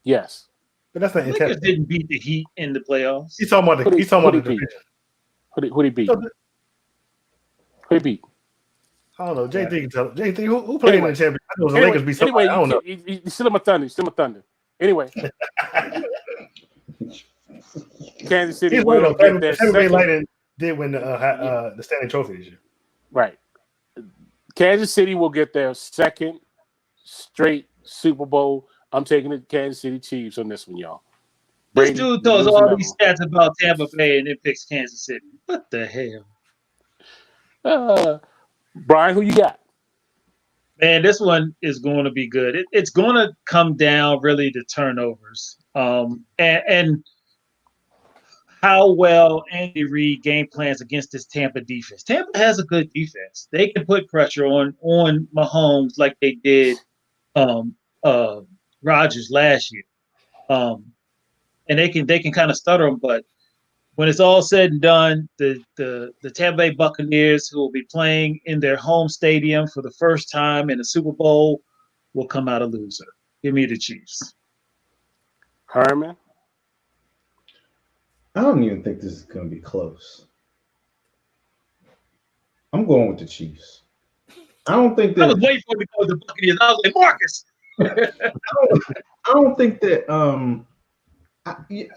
Yes, but that's not. Lakers didn't beat the Heat in the playoffs. He's talking about the. He's talking about the division. Who did he beat? Who he beat? I don't know. JT can tell. JT, who played in the championship? I know it was the Lakers beat somebody. I don't know. You still my thunder. Anyway. Kansas City will get their second. Lightning did win the Stanley Trophy this year. Right. Kansas City will get their second straight Super Bowl. I'm taking the Kansas City Chiefs on this one, y'all. This dude throws all these stats about Tampa Bay and then picks Kansas City. What the hell? Brian, who you got? Man, this one is going to be good. It's going to come down really to turnovers and how well Andy Reid game plans against this Tampa defense. Tampa has a good defense. They can put pressure on Mahomes like they did Rodgers last year. And they can kind of stutter them, but when it's all said and done, the Tampa Bay Buccaneers, who will be playing in their home stadium for the first time in the Super Bowl, will come out a loser. Give me the Chiefs. Herman? I don't even think this is going to be close. I'm going with the Chiefs. I don't think that. I was waiting for it to go to the Buccaneers. I was like, Marcus. I don't think that.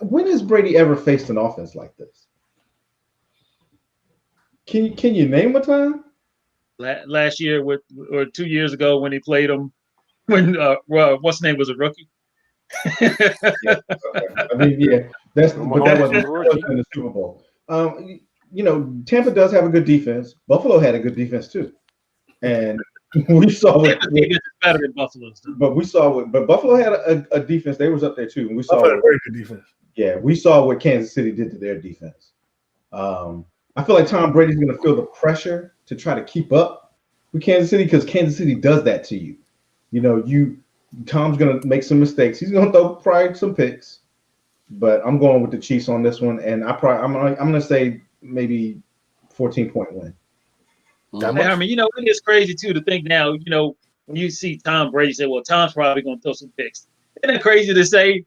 When has Brady ever faced an offense like this? Can you name a time? Last year or 2 years ago when he played him, when what's his name was a rookie. Yeah, I mean, yeah, that wasn't in the Super Bowl. Tampa does have a good defense. Buffalo had a good defense too, and We saw Denver defense is better than Buffalo's. but Buffalo had a defense. They was up there too, and we saw a very good defense. Yeah, we saw what Kansas City did to their defense. I feel like Tom Brady's going to feel the pressure to try to keep up with Kansas City because Kansas City does that to you. You know, Tom's going to make some mistakes. He's going to throw probably some picks, but I'm going with the Chiefs on this one, and I'm going to say maybe 14-point win. I mean, you know, it is crazy too to think now. You know, when you see Tom Brady say, "Well, Tom's probably going to throw some picks," isn't it crazy to say?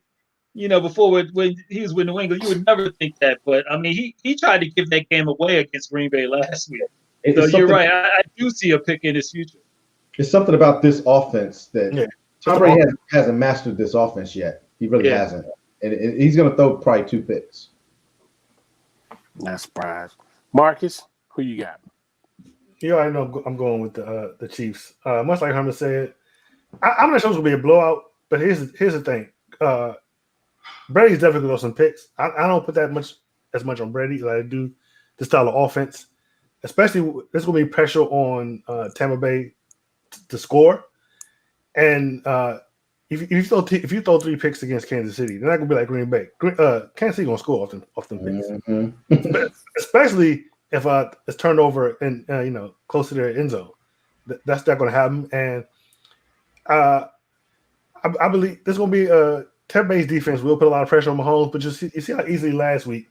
You know, before when he was with New England, you would never think that. But I mean, he tried to give that game away against Green Bay last week. So you're right. I do see a pick in his future. It's something about this offense that Tom Brady hasn't mastered this offense yet. He really hasn't, and he's going to throw probably 2 picks. Not surprised. Marcus, who you got? You already know I'm going with the Chiefs. Much like Herman said, I'm not sure it's going to be a blowout. But here's the thing. Brady's definitely going to throw some picks. I don't put as much on Brady as I do the style of offense. Especially, there's going to be pressure on Tampa Bay to score. And if you throw 3 picks against Kansas City, they're not going to be like Green Bay. Kansas City going to score off them picks. Mm-hmm. Especially if it's turned over and close to their end zone. That's not going to happen. And I believe there's going to be Tampa Bay's defense will put a lot of pressure on Mahomes, but you see how easily last week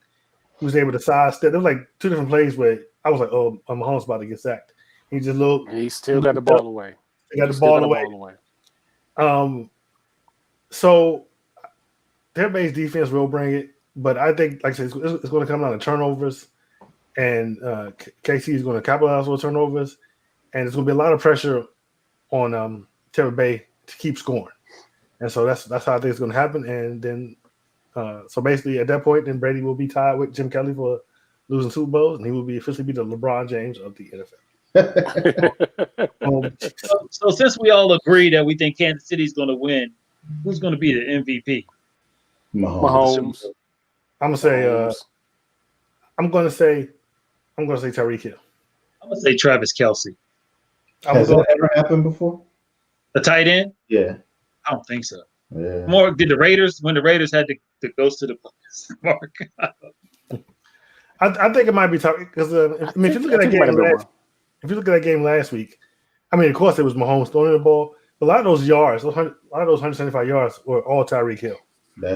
he was able to sidestep. There was like 2 different plays where I was like, "Oh, Mahomes about to get sacked." He just looked. He still got the ball away. He got the ball away. So Tampa Bay's defense will bring it, but I think, like I said, it's going to come down to turnovers, and KC is going to capitalize on turnovers, and there's going to be a lot of pressure on Tampa Bay to keep scoring. And so that's how I think it's going to happen. And then, so basically at that point, then Brady will be tied with Jim Kelly for losing Super Bowls, and he will officially be the LeBron James of the NFL. So since we all agree that we think Kansas City is going to win, who's going to be the MVP? Mahomes. I'm going to say Tyreek Hill. I'm going to say Travis Kelce. Has that ever happened before? The tight end? Yeah. I don't think so. Yeah. More did the Raiders when the Raiders had to go to the mark. I think it might be Tyreek because if you look at that game last week, I mean, of course it was Mahomes throwing the ball, but a lot of those yards, a lot of those 175 yards were all Tyreek Hill.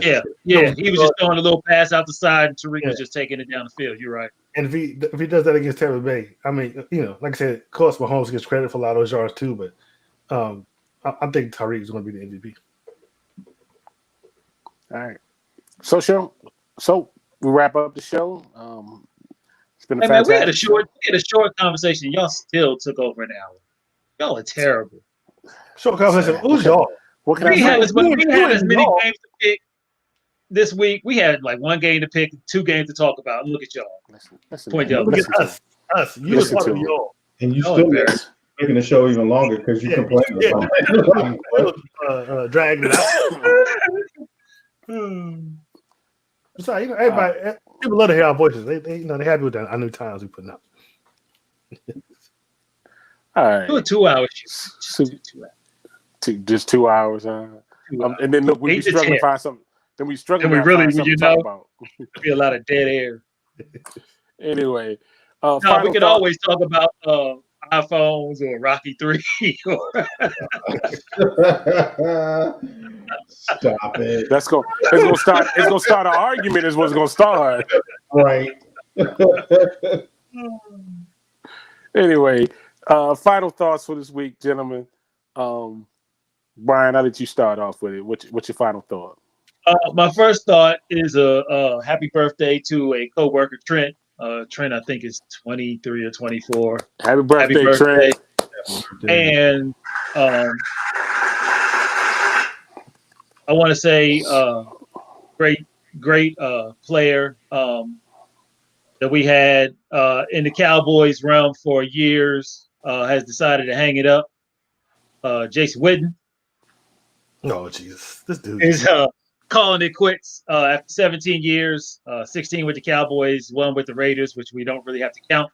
Yeah. He was just throwing a little pass out the side, and Tyreek was just taking it down the field. You're right. And if he does that against Tampa Bay, I mean, like I said, of course Mahomes gets credit for a lot of those yards too, but I think Tyreek is going to be the MVP. All right. So we wrap up the show. It's been a we had a short conversation. Y'all still took over an hour. Y'all are terrible. Short conversation. Who's y'all? What can we I had say? as many games to pick this week. We had like 1 game to pick, 2 games to talk about. Look at y'all. Point y'all. Look at us. You was part of y'all. And you still making the show even longer because you complained about it. Dragging it out. Besides, everybody, people love to hear our voices. They happy with our new times we putting out. All right. Do a 2 hours. Just 2 hours, huh? 2 hours. And then look, we struggling to find something. Then we struggle to really, find something to talk about. Be a lot of dead air. Anyway, we could always talk about iPhones or Rocky 3. Stop it. It's gonna start an argument is what's gonna start. Right. Anyway, final thoughts for this week, gentlemen. Brian, how did you start off with it? What's your final thought? My first thought is a happy birthday to a coworker, Trent. Trent, I think, is 23 or 24. Happy birthday, Trent. And I want to say great player that we had in the Cowboys realm for years has decided to hang it up. Jason Witten. Oh, Jesus. This dude is calling it quits after 17 years, 16 with the Cowboys, 1 with the Raiders, which we don't really have to count.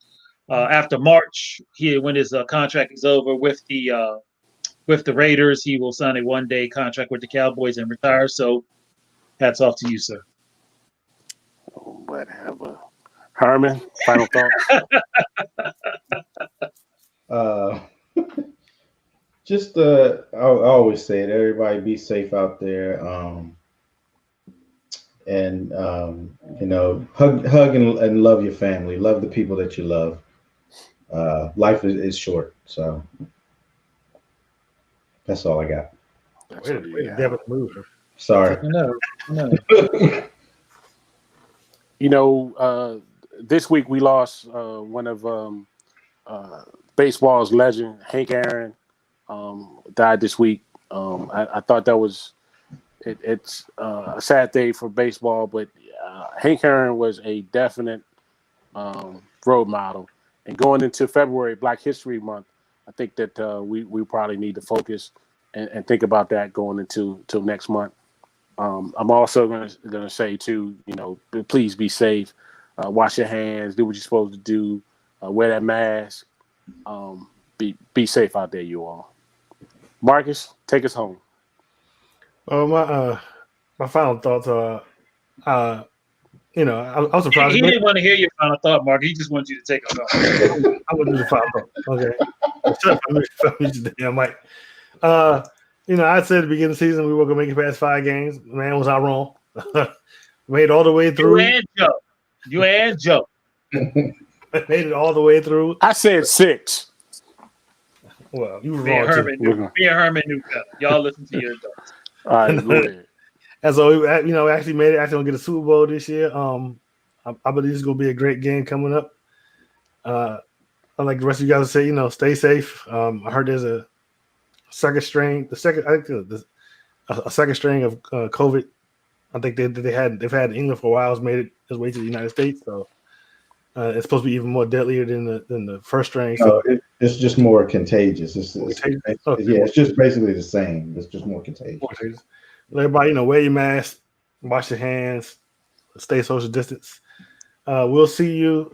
after March, when his contract is over with the Raiders, he will sign a 1-day contract with the Cowboys and retire. So, hats off to you, sir. Whatever. Herman, final thoughts? Just I always say it. Everybody be safe out there. And hug and love your family. Love the people that you love. Life is short, so that's all I got. Wait a devil mover. Sorry. No. This week we lost one of baseball's legend, Hank Aaron, died this week. I thought that was it's a sad day for baseball, but Hank Aaron was a definite role model. And going into February, Black History Month, I think that we probably need to focus and think about that going till next month. I'm also gonna say too, please be safe, wash your hands, do what you're supposed to do, wear that mask, be safe out there, you all. Marcus, take us home. Well, my final thoughts are, I was surprised. He didn't want to hear your final thought, Mark. He just wanted you to take us off. I would do the final thought. Okay. Shut up, I'm damn mic. I said at the beginning of the season we were gonna make it past 5 games. Man, was I wrong? Made it all the way through. You and Joe. Made it all the way through. I said 6. Well, you were Me and wrong Herman too. knew better. Y'all listen to your adults. All right, go ahead. And so we actually made it. Actually, gonna get a Super Bowl this year. I believe it's gonna be a great game coming up. Like the rest of you guys say, stay safe. I heard there's a second strain. A second strain of COVID. I think they've had in England for a while. Has made it its way to the United States. So it's supposed to be even more deadlier than the first strain. So it's just more contagious. It's just basically the same. It's just more contagious. Everybody, wear your mask, wash your hands, stay social distance. We'll see you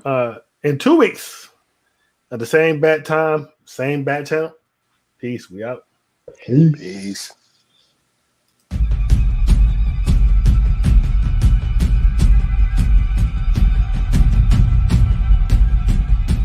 in 2 weeks at the same bat time, same bat channel. Peace. We out. Peace.